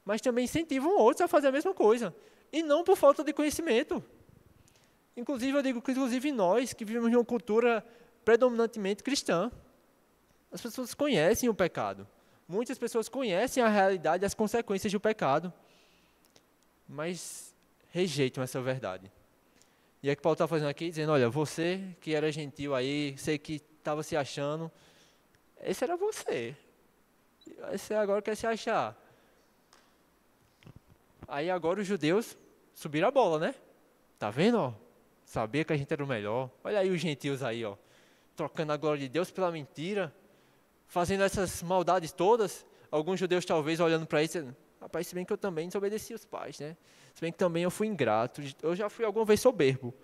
mas também incentivam outros a fazer a mesma coisa. E não por falta de conhecimento. Inclusive, eu digo que nós, que vivemos em uma cultura predominantemente cristã, as pessoas conhecem o pecado. Muitas pessoas conhecem a realidade e as consequências do pecado, mas rejeitam essa verdade. E é que Paulo está fazendo aqui, dizendo, olha, você que era gentil aí, você que estava se achando, esse era você. Você agora quer se achar. Aí agora os judeus subiram a bola, né? Tá vendo, ó? Sabia que a gente era o melhor. Olha aí os gentios aí, ó. Trocando a glória de Deus pela mentira. Fazendo essas maldades todas. Alguns judeus talvez olhando para isso, rapaz, se bem que eu também desobedeci os pais, né? Se bem que também eu fui ingrato. Eu já fui alguma vez soberbo.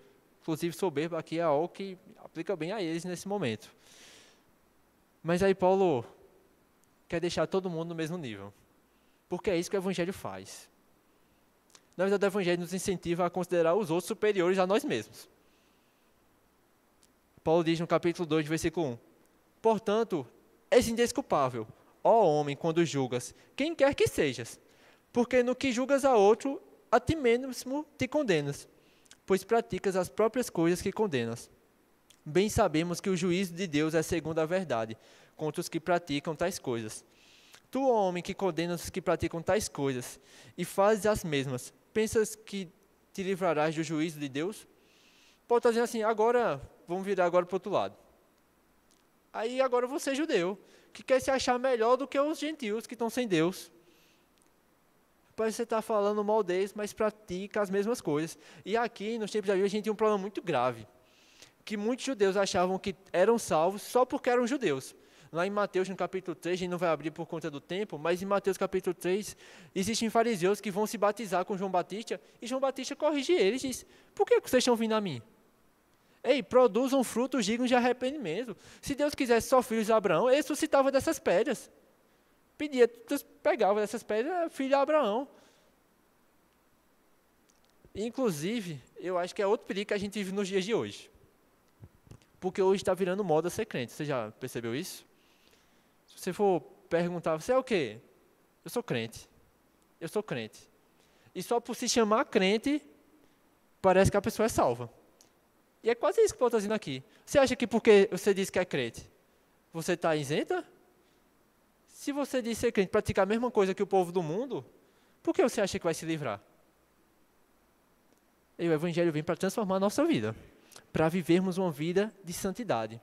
Inclusive soberbo aqui é algo que aplica bem a eles nesse momento. Mas aí Paulo quer deixar todo mundo no mesmo nível. Porque é isso que o Evangelho faz. Na verdade, o Evangelho nos incentiva a considerar os outros superiores a nós mesmos. Paulo diz no capítulo 2, versículo 1. Portanto, és indesculpável, ó homem, quando julgas, quem quer que sejas. Porque no que julgas a outro, a ti mesmo te condenas, pois praticas as próprias coisas que condenas. Bem sabemos que o juízo de Deus é segundo a verdade, contra os que praticam tais coisas. Tu, ó homem, que condenas os que praticam tais coisas, e fazes as mesmas, pensas que te livrarás do juízo de Deus? Paulo está dizendo assim, agora, vamos virar agora para o outro lado. Aí agora você é judeu, que quer se achar melhor do que os gentios que estão sem Deus. Rapaz, você está falando mal deles, mas pratica as mesmas coisas. E aqui, nos tempos da Bíblia, a gente tem um problema muito grave. Que muitos judeus achavam que eram salvos só porque eram judeus. Lá em Mateus, no capítulo 3, a gente não vai abrir por conta do tempo, mas em Mateus capítulo 3, existem fariseus que vão se batizar com João Batista, e João Batista corrige eles e diz, por que vocês estão vindo a mim? Ei, produzam frutos dignos de arrependimento. Se Deus quisesse só filhos de Abraão, ele suscitava dessas pedras. Pedia, Deus pegava dessas pedras, filho de Abraão. Inclusive, eu acho que é outro perigo que a gente vive nos dias de hoje. Porque hoje está virando moda ser crente. Você já percebeu isso? Se você for perguntar, você é o quê? Eu sou crente. Eu sou crente. E só por se chamar crente, parece que a pessoa é salva. E é quase isso que eu estou dizendo aqui. Você acha que porque você diz que é crente, você está isenta? Se você diz ser crente, praticar a mesma coisa que o povo do mundo, por que você acha que vai se livrar? E o Evangelho vem para transformar a nossa vida, para vivermos uma vida de santidade.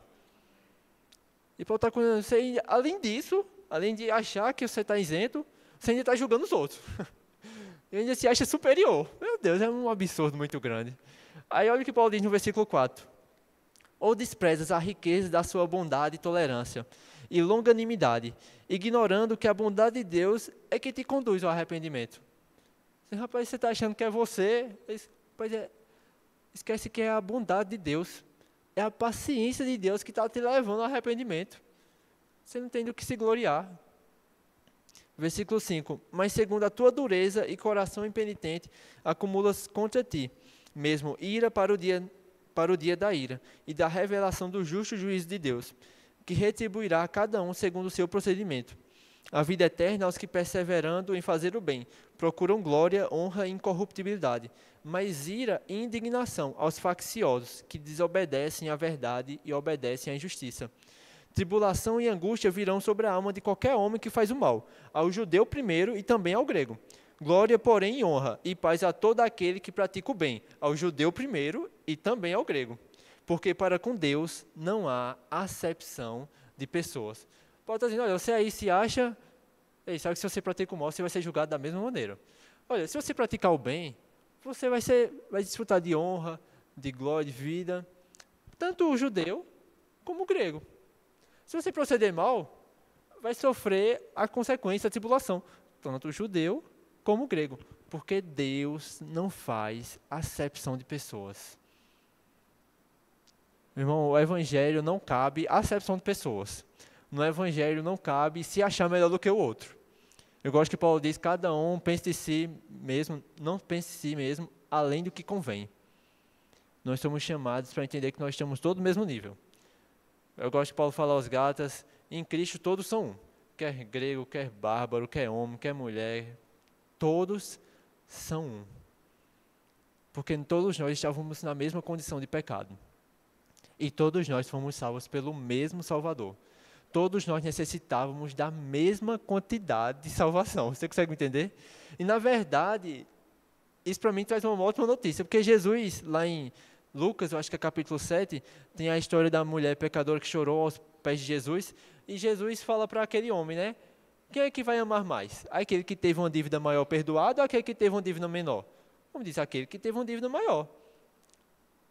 E para você, além disso, além de achar que você está isento, você ainda está julgando os outros. E ainda se acha superior. Meu Deus, é um absurdo muito grande. Aí olha o que Paulo diz no versículo 4. Ou desprezas a riqueza da sua bondade e tolerância, e longanimidade, ignorando que a bondade de Deus é que te conduz ao arrependimento. Rapaz, você está achando que é você? Esquece que é a bondade de Deus. É a paciência de Deus que está te levando ao arrependimento. Você não tem do que se gloriar. Versículo 5. Mas segundo a tua dureza e coração impenitente, acumulas contra ti mesmo ira para o dia da ira e da revelação do justo juízo de Deus, que retribuirá a cada um segundo o seu procedimento. A vida eterna aos que, perseverando em fazer o bem, procuram glória, honra e incorruptibilidade, mas ira e indignação aos facciosos, que desobedecem à verdade e obedecem à injustiça. Tribulação e angústia virão sobre a alma de qualquer homem que faz o mal, ao judeu primeiro e também ao grego. Glória, porém, e honra e paz a todo aquele que pratica o bem, ao judeu primeiro e também ao grego. Porque para com Deus não há acepção de pessoas. Paulo está dizendo, olha, você aí se acha, sabe que se você pratica o mal, você vai ser julgado da mesma maneira. Olha, se você praticar o bem, você vai desfrutar de honra, de glória, de vida, tanto o judeu como o grego. Se você proceder mal, vai sofrer a consequência da tribulação, tanto o judeu como o grego, porque Deus não faz acepção de pessoas. Meu irmão, o Evangelho não cabe acepção de pessoas. No Evangelho não cabe se achar melhor do que o outro. Eu gosto que Paulo diz, cada um pense de si mesmo, não pense de si mesmo, além do que convém. Nós somos chamados para entender que nós estamos todos no mesmo nível. Eu gosto que Paulo fala aos Gálatas, em Cristo todos são um. Quer grego, quer bárbaro, quer homem, quer mulher, todos são um. Porque todos nós estávamos na mesma condição de pecado. E todos nós fomos salvos pelo mesmo Salvador. Todos nós necessitávamos da mesma quantidade de salvação. Você consegue me entender? E na verdade, isso para mim traz uma ótima notícia, porque Jesus, lá em Lucas, eu acho que é capítulo 7, tem a história da mulher pecadora que chorou aos pés de Jesus, e Jesus fala para aquele homem, né? Quem é que vai amar mais? Aquele que teve uma dívida maior perdoado ou aquele que teve uma dívida menor? Como diz, aquele que teve uma dívida maior.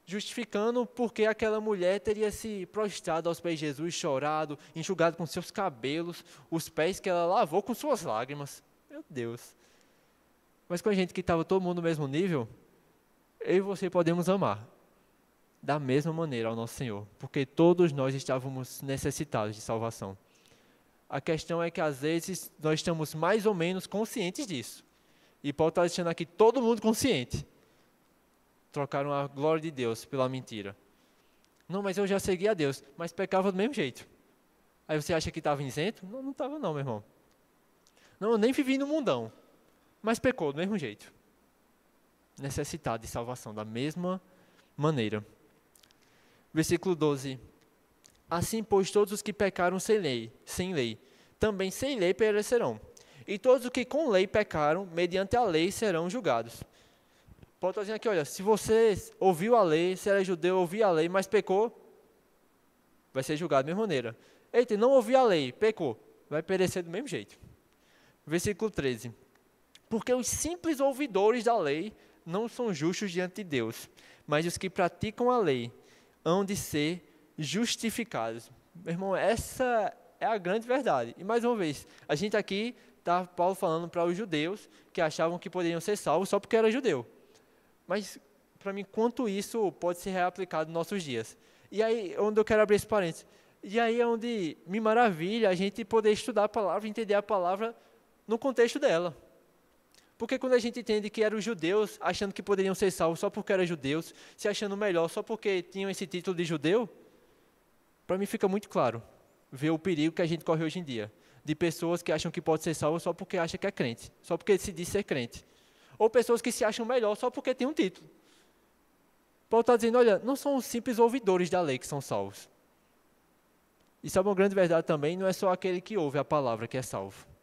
Justificando porque aquela mulher teria se prostrado aos pés de Jesus, chorado, enxugado com seus cabelos, os pés que ela lavou com suas lágrimas. Meu Deus. Mas com a gente que estava todo mundo no mesmo nível, eu e você podemos amar da mesma maneira ao nosso Senhor, porque todos nós estávamos necessitados de salvação. A questão é que às vezes nós estamos mais ou menos conscientes disso. E Paulo está deixando aqui todo mundo consciente. Trocaram a glória de Deus pela mentira. Não, mas eu já segui a Deus, mas pecava do mesmo jeito. Aí você acha que estava isento? Não, não estava não, meu irmão. Não, eu nem vivi no mundão, mas pecou do mesmo jeito. Necessitado de salvação da mesma maneira. Versículo 12. Assim, pois, todos os que pecaram sem lei, também sem lei perecerão. E todos os que com lei pecaram, mediante a lei serão julgados. Paulo está dizendo aqui, olha, se você ouviu a lei, se era judeu, ouviu a lei, mas pecou, vai ser julgado da mesma maneira. Eita, não ouviu a lei, pecou, vai perecer do mesmo jeito. Versículo 13. Porque os simples ouvidores da lei não são justos diante de Deus, mas os que praticam a lei hão de ser justificados. Meu irmão, essa é a grande verdade. E mais uma vez, a gente aqui está Paulo falando para os judeus que achavam que poderiam ser salvos só porque era judeu. Mas, para mim, quanto isso pode ser reaplicado nos nossos dias? E aí, onde eu quero abrir esse parênteses, e aí é onde me maravilha a gente poder estudar a palavra, entender a palavra no contexto dela. Porque quando a gente entende que eram os judeus, achando que poderiam ser salvos só porque eram judeus, se achando melhor só porque tinham esse título de judeu, para mim fica muito claro ver o perigo que a gente corre hoje em dia, de pessoas que acham que pode ser salvo só porque acha que é crente, só porque se diz ser crente. Ou pessoas que se acham melhor só porque tem um título. Paulo está dizendo, olha, não são os simples ouvidores da lei que são salvos. E sabe uma grande verdade também, não é só aquele que ouve a palavra que é salvo.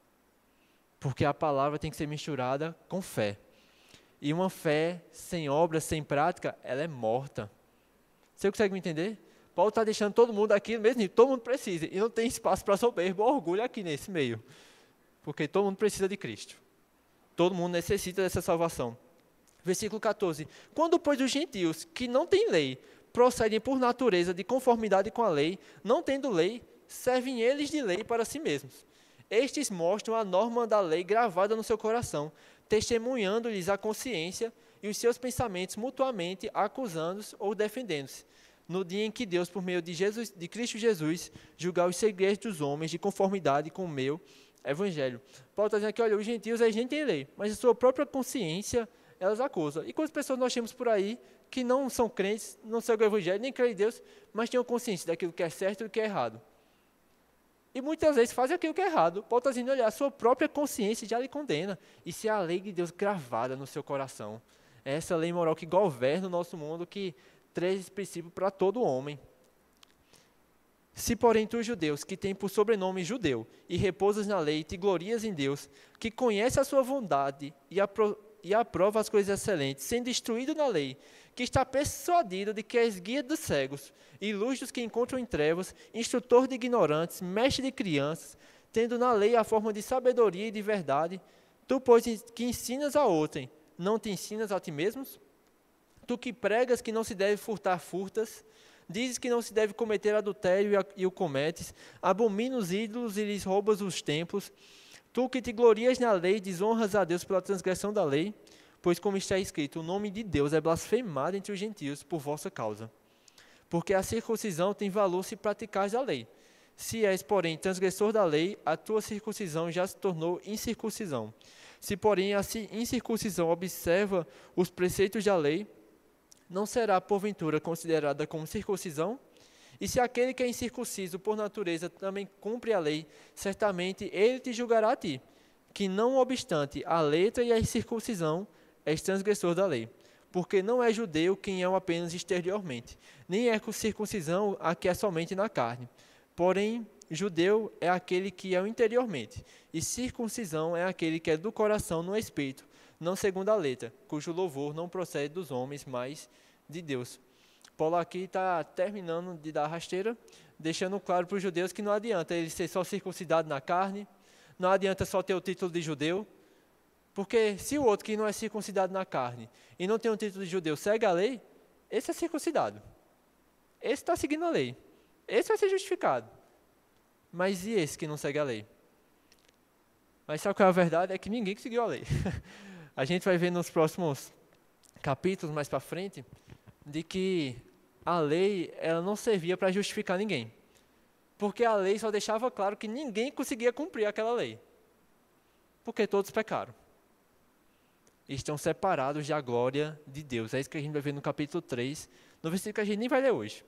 Porque a palavra tem que ser misturada com fé. E uma fé sem obra, sem prática, ela é morta. Você consegue me entender? Paulo está deixando todo mundo aqui no mesmo nível, todo mundo precisa. E não tem espaço para soberba ou orgulho aqui nesse meio. Porque todo mundo precisa de Cristo. Todo mundo necessita dessa salvação. Versículo 14. Quando, pois, os gentios, que não têm lei, procedem por natureza de conformidade com a lei, não tendo lei, servem eles de lei para si mesmos. Estes mostram a norma da lei gravada no seu coração, testemunhando-lhes a consciência e os seus pensamentos mutuamente acusando-se ou defendendo-se. No dia em que Deus, por meio de Cristo Jesus, julgar os segredos dos homens de conformidade com o meu evangelho. Paulo está dizendo aqui, olha, os gentios, a gente tem lei, mas a sua própria consciência, elas acusam. E quantas pessoas nós temos por aí que não são crentes, não seguem o evangelho, nem creem em Deus, mas têm consciência daquilo que é certo e do que é errado. E muitas vezes fazem aquilo que é errado. Paulo está dizendo, olha, a sua própria consciência já lhe condena. Isso é a lei de Deus gravada no seu coração. É essa lei moral que governa o nosso mundo, que traz esse princípio para todo homem. Se, porém, tu, judeus, que tem por sobrenome judeu, e repousas na lei, e te glorias em Deus, que conhece a sua bondade e aprova as coisas excelentes, sendo instruído na lei, que está persuadido de que és guia dos cegos, e luz dos que encontram em trevas, instrutor de ignorantes, mestre de crianças, tendo na lei a forma de sabedoria e de verdade, tu, pois, que ensinas a outrem, não te ensinas a ti mesmos? Tu que pregas que não se deve furtar, furtas, dizes que não se deve cometer adultério e o cometes, abomina os ídolos e lhes roubas os templos, tu que te glorias na lei, desonras a Deus pela transgressão da lei, pois como está escrito, o nome de Deus é blasfemado entre os gentios por vossa causa. Porque a circuncisão tem valor se praticares a lei. Se és, porém, transgressor da lei, a tua circuncisão já se tornou incircuncisão. Se, porém, a incircuncisão observa os preceitos da lei, não será, porventura, considerada como circuncisão? E se aquele que é incircunciso por natureza também cumpre a lei, certamente ele te julgará a ti, que não obstante a letra e a circuncisão, és transgressor da lei. Porque não é judeu quem é o apenas exteriormente, nem é circuncisão a que é somente na carne. Porém, judeu é aquele que é o interiormente, e circuncisão é aquele que é do coração no espírito, não segundo a letra, cujo louvor não procede dos homens, mas de Deus. Paulo aqui está terminando de dar a rasteira, deixando claro para os judeus que não adianta ele ser só circuncidado na carne, não adianta só ter o título de judeu, porque se o outro que não é circuncidado na carne e não tem um título de judeu segue a lei, esse é circuncidado. Esse está seguindo a lei. Esse vai ser justificado. Mas e esse que não segue a lei? Mas sabe qual é a verdade? É que ninguém seguiu a lei. A gente vai ver nos próximos capítulos mais para frente de que a lei ela não servia para justificar ninguém. Porque a lei só deixava claro que ninguém conseguia cumprir aquela lei. Porque todos pecaram. E estão separados da glória de Deus. É isso que a gente vai ver no capítulo 3, no versículo que a gente nem vai ler hoje.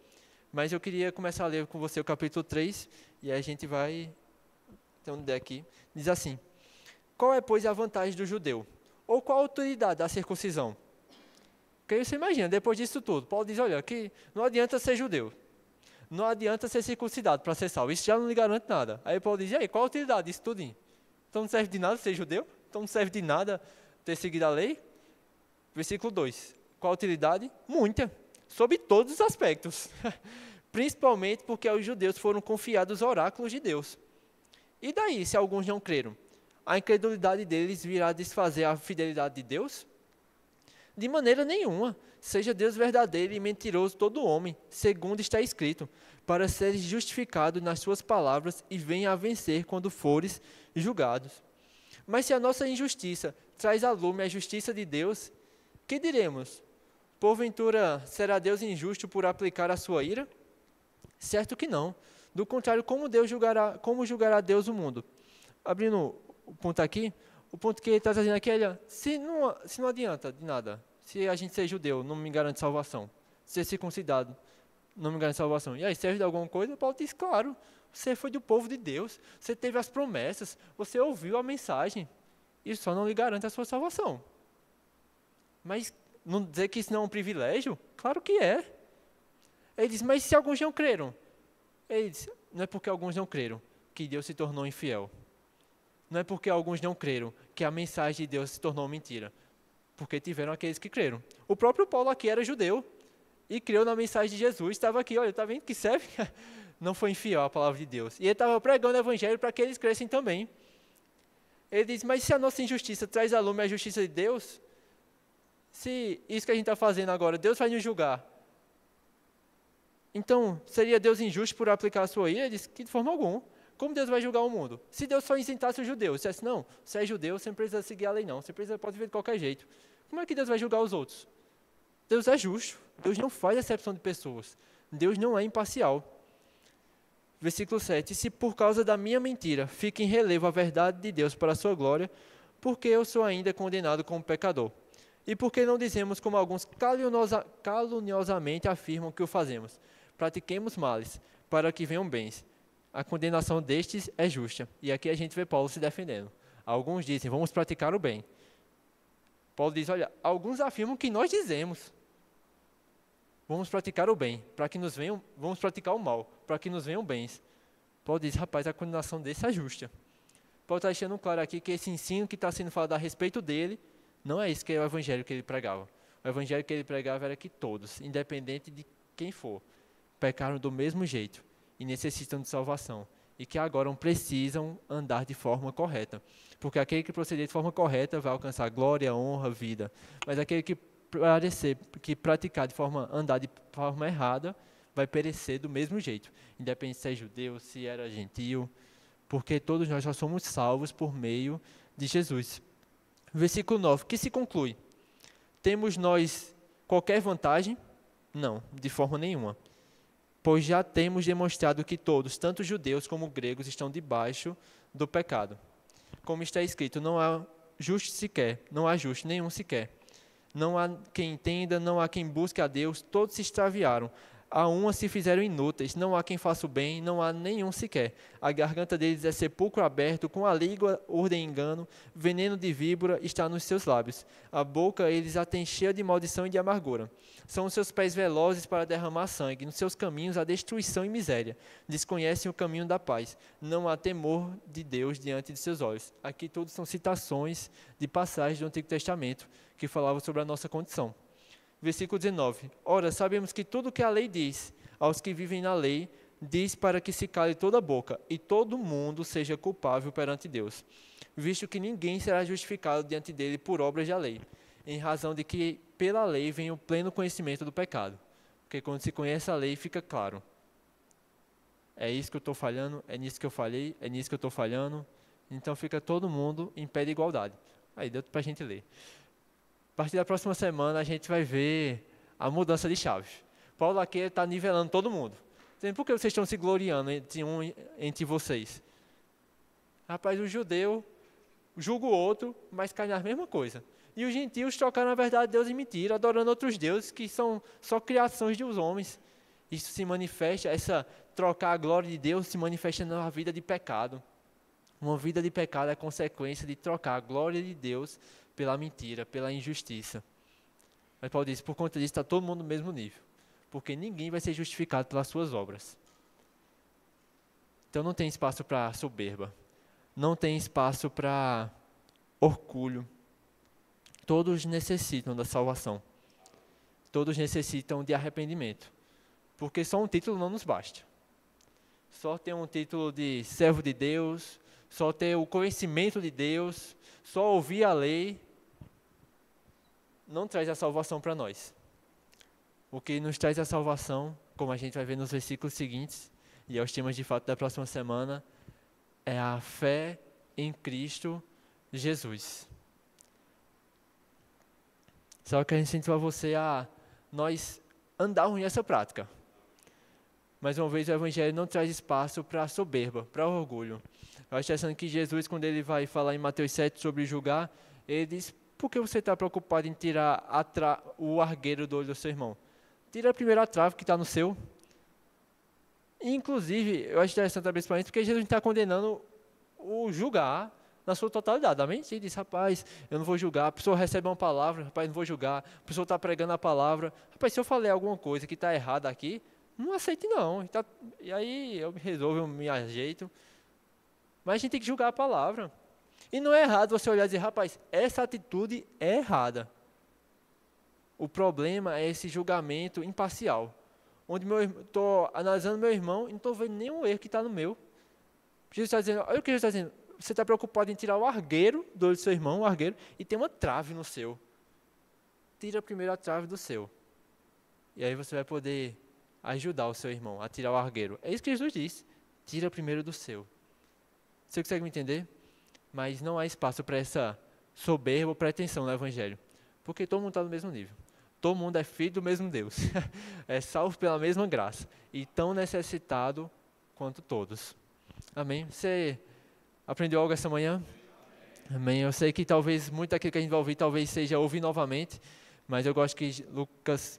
Mas eu queria começar a ler com você o capítulo 3, e a gente vai ter uma ideia aqui. Diz assim: qual é, pois, a vantagem do judeu? Ou qual a autoridade da circuncisão? Porque você imagina, depois disso tudo, Paulo diz, olha, que não adianta ser judeu. Não adianta ser circuncidado para ser salvo. Isso já não lhe garante nada. Aí Paulo diz, e aí, qual a utilidade disso tudo? Então não serve de nada ser judeu? Então não serve de nada ter seguido a lei? Versículo 2. Qual a utilidade? Muita. Sob todos os aspectos. Principalmente porque aos judeus foram confiados os oráculos de Deus. E daí, se alguns não creram? a incredulidade deles virá desfazer a fidelidade de Deus? De maneira nenhuma. Seja Deus verdadeiro e mentiroso todo homem, segundo está escrito, para seres justificado nas suas palavras e venha a vencer quando fores julgados. Mas se a nossa injustiça traz à lume a justiça de Deus, que diremos? Porventura, será Deus injusto por aplicar a sua ira? Certo que não. Do contrário, como julgará Deus o mundo? Abrindo o ponto aqui, o ponto que ele está trazendo aqui é, se não adianta de nada, se a gente ser judeu, não me garante salvação. Ser circuncidado, não me garante salvação. E aí, serve de alguma coisa? Paulo diz, claro, você foi do povo de Deus, você teve as promessas, você ouviu a mensagem, isso só não lhe garante a sua salvação. Mas não dizer que isso não é um privilégio? Claro que é. Ele diz, mas se alguns não creram? Ele diz, não é porque alguns não creram que Deus se tornou infiel. Não é porque alguns não creram que a mensagem de Deus se tornou mentira. Porque tiveram aqueles que creram. O próprio Paulo aqui era judeu e creu na mensagem de Jesus. Estava aqui, olha, está vendo que serve? Não foi infiel à palavra de Deus. E ele estava pregando o evangelho para que eles crescem também. Ele diz, mas se a nossa injustiça traz à lume a justiça de Deus, se isso que a gente está fazendo agora, Deus vai nos julgar. Então, seria Deus injusto por aplicar a sua ira? Ele diz que de forma alguma. Como Deus vai julgar o mundo? Se Deus só isentasse os judeus, dissesse, não, você é judeu, você não precisa seguir a lei não, você pode viver de qualquer jeito. Como é que Deus vai julgar os outros? Deus é justo, Deus não faz acepção de pessoas, Deus não é imparcial. Versículo 7, se por causa da minha mentira fica em relevo a verdade de Deus para a sua glória, porque eu sou ainda condenado como pecador. E por que não dizemos como alguns caluniosamente afirmam que o fazemos? Pratiquemos males, para que venham bens. A condenação destes é justa. E aqui a gente vê Paulo se defendendo. Alguns dizem, vamos praticar o bem. Paulo diz, olha, alguns afirmam que nós dizemos. Vamos praticar o bem, para que nos venham, vamos praticar o mal, para que nos venham bens. Paulo diz, rapaz, a condenação desse é justa. Paulo está deixando claro aqui que esse ensino que está sendo falado a respeito dele, não é isso que é o evangelho que ele pregava. O evangelho que ele pregava era que todos, independente de quem for, pecaram do mesmo jeito e necessitam de salvação, e que agora precisam andar de forma correta, porque aquele que proceder de forma correta vai alcançar glória, honra, vida, mas aquele que praticar andar de forma errada, vai perecer do mesmo jeito, independente se é judeu, se era gentil, porque todos nós já somos salvos por meio de Jesus. Versículo 9, que se conclui? Temos nós qualquer vantagem? Não, de forma nenhuma. Pois já temos demonstrado que todos, tanto judeus como gregos, estão debaixo do pecado. Como está escrito, não há justo sequer, não há justo nenhum sequer. Não há quem entenda, não há quem busque a Deus, todos se extraviaram. A uma se fizeram inúteis, não há quem faça o bem, não há nenhum sequer. A garganta deles é sepulcro aberto, com a língua urdem engano, veneno de víbora está nos seus lábios. A boca eles a têm cheia de maldição e de amargura. São os seus pés velozes para derramar sangue, nos seus caminhos a destruição e miséria. Desconhecem o caminho da paz, não há temor de Deus diante de seus olhos. Aqui tudo são citações de passagens do Antigo Testamento que falavam sobre a nossa condição. Versículo 19. Ora, sabemos que tudo que a lei diz aos que vivem na lei, diz para que se cale toda a boca e todo mundo seja culpável perante Deus, visto que ninguém será justificado diante dele por obras da lei, em razão de que pela lei vem o pleno conhecimento do pecado. Porque quando se conhece a lei, fica claro. É isso que eu estou falhando, é nisso que eu falhei, é nisso que eu estou falhando. Então fica todo mundo em pé de igualdade. Aí deu para a gente ler. A partir da próxima semana, a gente vai ver a mudança de chaves. Paulo aqui está nivelando todo mundo. Dizendo, por que vocês estão se gloriando entre vocês? Rapaz, o judeu julga o outro, mas cai na mesma coisa. E os gentios trocaram a verdade de Deus em mentira, adorando outros deuses que são só criações de os homens. Isso se manifesta, trocar a glória de Deus se manifesta na vida de pecado. Uma vida de pecado é consequência de trocar a glória de Deus pela mentira, pela injustiça. Mas Paulo diz, por conta disso está todo mundo no mesmo nível, porque ninguém vai ser justificado pelas suas obras. Então não tem espaço para soberba, não tem espaço para orgulho. Todos necessitam da salvação, todos necessitam de arrependimento, porque só um título não nos basta. Só ter um título de servo de Deus, só ter o conhecimento de Deus, só ouvir a lei, não traz a salvação para nós. O que nos traz a salvação, como a gente vai ver nos versículos seguintes, e é os temas de fato da próxima semana, é a fé em Cristo Jesus. Só que a gente incentiva você a nós andarmos nessa prática. Mais uma vez, o Evangelho não traz espaço para soberba, para orgulho. Eu acho interessante que Jesus, quando ele vai falar em Mateus 7 sobre julgar, ele diz: por que você está preocupado em tirar o argueiro do olho do seu irmão? Tira primeiro a trave que está no seu. Inclusive, eu acho interessante também principalmente porque Jesus está condenando o julgar na sua totalidade. Amém? Ele diz: rapaz, eu não vou julgar. A pessoa recebe uma palavra, rapaz, não vou julgar. A pessoa está pregando a palavra. Rapaz, se eu falei alguma coisa que está errada aqui, não aceite não. E aí eu me resolvo, eu me ajeito. Mas a gente tem que julgar a palavra. E não é errado você olhar e dizer: rapaz, essa atitude é errada. O problema é esse julgamento imparcial. Onde estou analisando meu irmão e não estou vendo nenhum erro que está no meu. Jesus está dizendo: olha o que Jesus está dizendo. Você está preocupado em tirar o argueiro do olho do seu irmão, o argueiro, e tem uma trave no seu. Tira primeiro a trave do seu. E aí você vai poder ajudar o seu irmão a tirar o argueiro. É isso que Jesus diz. Tira primeiro do seu. Você consegue me entender? Mas não há espaço para essa soberba ou pretensão no Evangelho. Porque todo mundo está no mesmo nível. Todo mundo é filho do mesmo Deus. É salvo pela mesma graça. E tão necessitado quanto todos. Amém? Você aprendeu algo essa manhã? Amém. Eu sei que talvez muito daquilo que a gente vai ouvir talvez seja ouvir novamente. Mas eu gosto que Lucas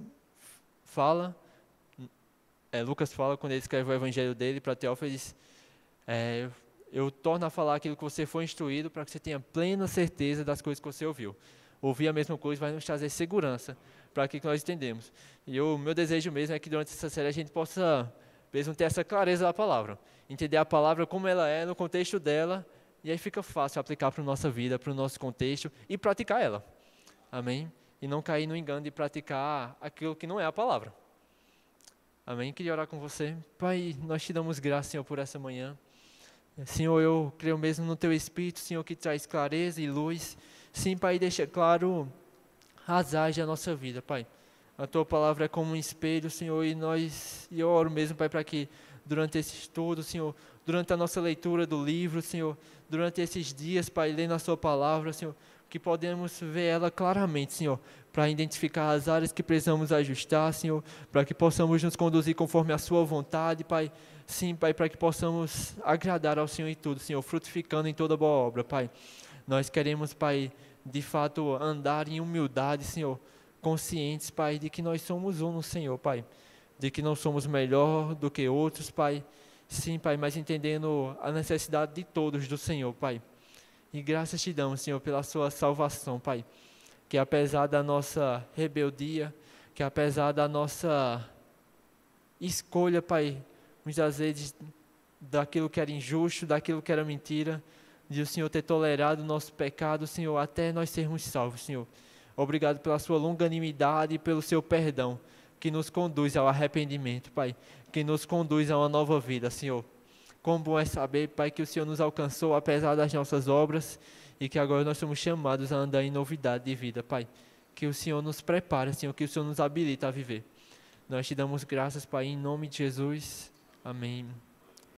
fala quando ele escreve o evangelho dele para Teófilo, eu torno a falar aquilo que você foi instruído para que você tenha plena certeza das coisas que você ouviu. Ouvir a mesma coisa vai nos trazer segurança para aquilo que nós entendemos. E o meu desejo mesmo é que durante essa série a gente possa mesmo ter essa clareza da palavra. Entender a palavra como ela é, no contexto dela, e aí fica fácil aplicar para a nossa vida, para o nosso contexto e praticar ela. Amém? E não cair no engano de praticar aquilo que não é a palavra. Amém? Queria orar com você. Pai, nós te damos graça, Senhor, por essa manhã. Senhor, eu creio mesmo no Teu Espírito, Senhor, que traz clareza e luz. Sim, Pai, deixa claro as áreas da nossa vida, Pai. A Tua palavra é como um espelho, Senhor, e eu oro mesmo, Pai, para que durante esse estudo, Senhor, durante a nossa leitura do livro, Senhor, durante esses dias, Pai, lendo a Sua palavra, Senhor, que podemos ver ela claramente, Senhor, para identificar as áreas que precisamos ajustar, Senhor, para que possamos nos conduzir conforme a Sua vontade, Pai. Sim, Pai, para que possamos agradar ao Senhor em tudo, Senhor, frutificando em toda boa obra, Pai. Nós queremos, Pai, de fato andar em humildade, Senhor, conscientes, Pai, de que nós somos um no Senhor, Pai, de que não somos melhor do que outros, Pai. Sim, Pai, mas entendendo a necessidade de todos do Senhor, Pai. E graças te damos, Senhor, pela Sua salvação, Pai, que apesar da nossa rebeldia, que apesar da nossa escolha, Pai, muitas vezes daquilo que era injusto, daquilo que era mentira, de o Senhor ter tolerado o nosso pecado, Senhor, até nós sermos salvos, Senhor. Obrigado pela Sua longanimidade e pelo Seu perdão, que nos conduz ao arrependimento, Pai, que nos conduz a uma nova vida, Senhor. Quão bom é saber, Pai, que o Senhor nos alcançou apesar das nossas obras e que agora nós somos chamados a andar em novidade de vida, Pai. Que o Senhor nos prepare, Senhor, que o Senhor nos habilita a viver. Nós te damos graças, Pai, em nome de Jesus. Amém.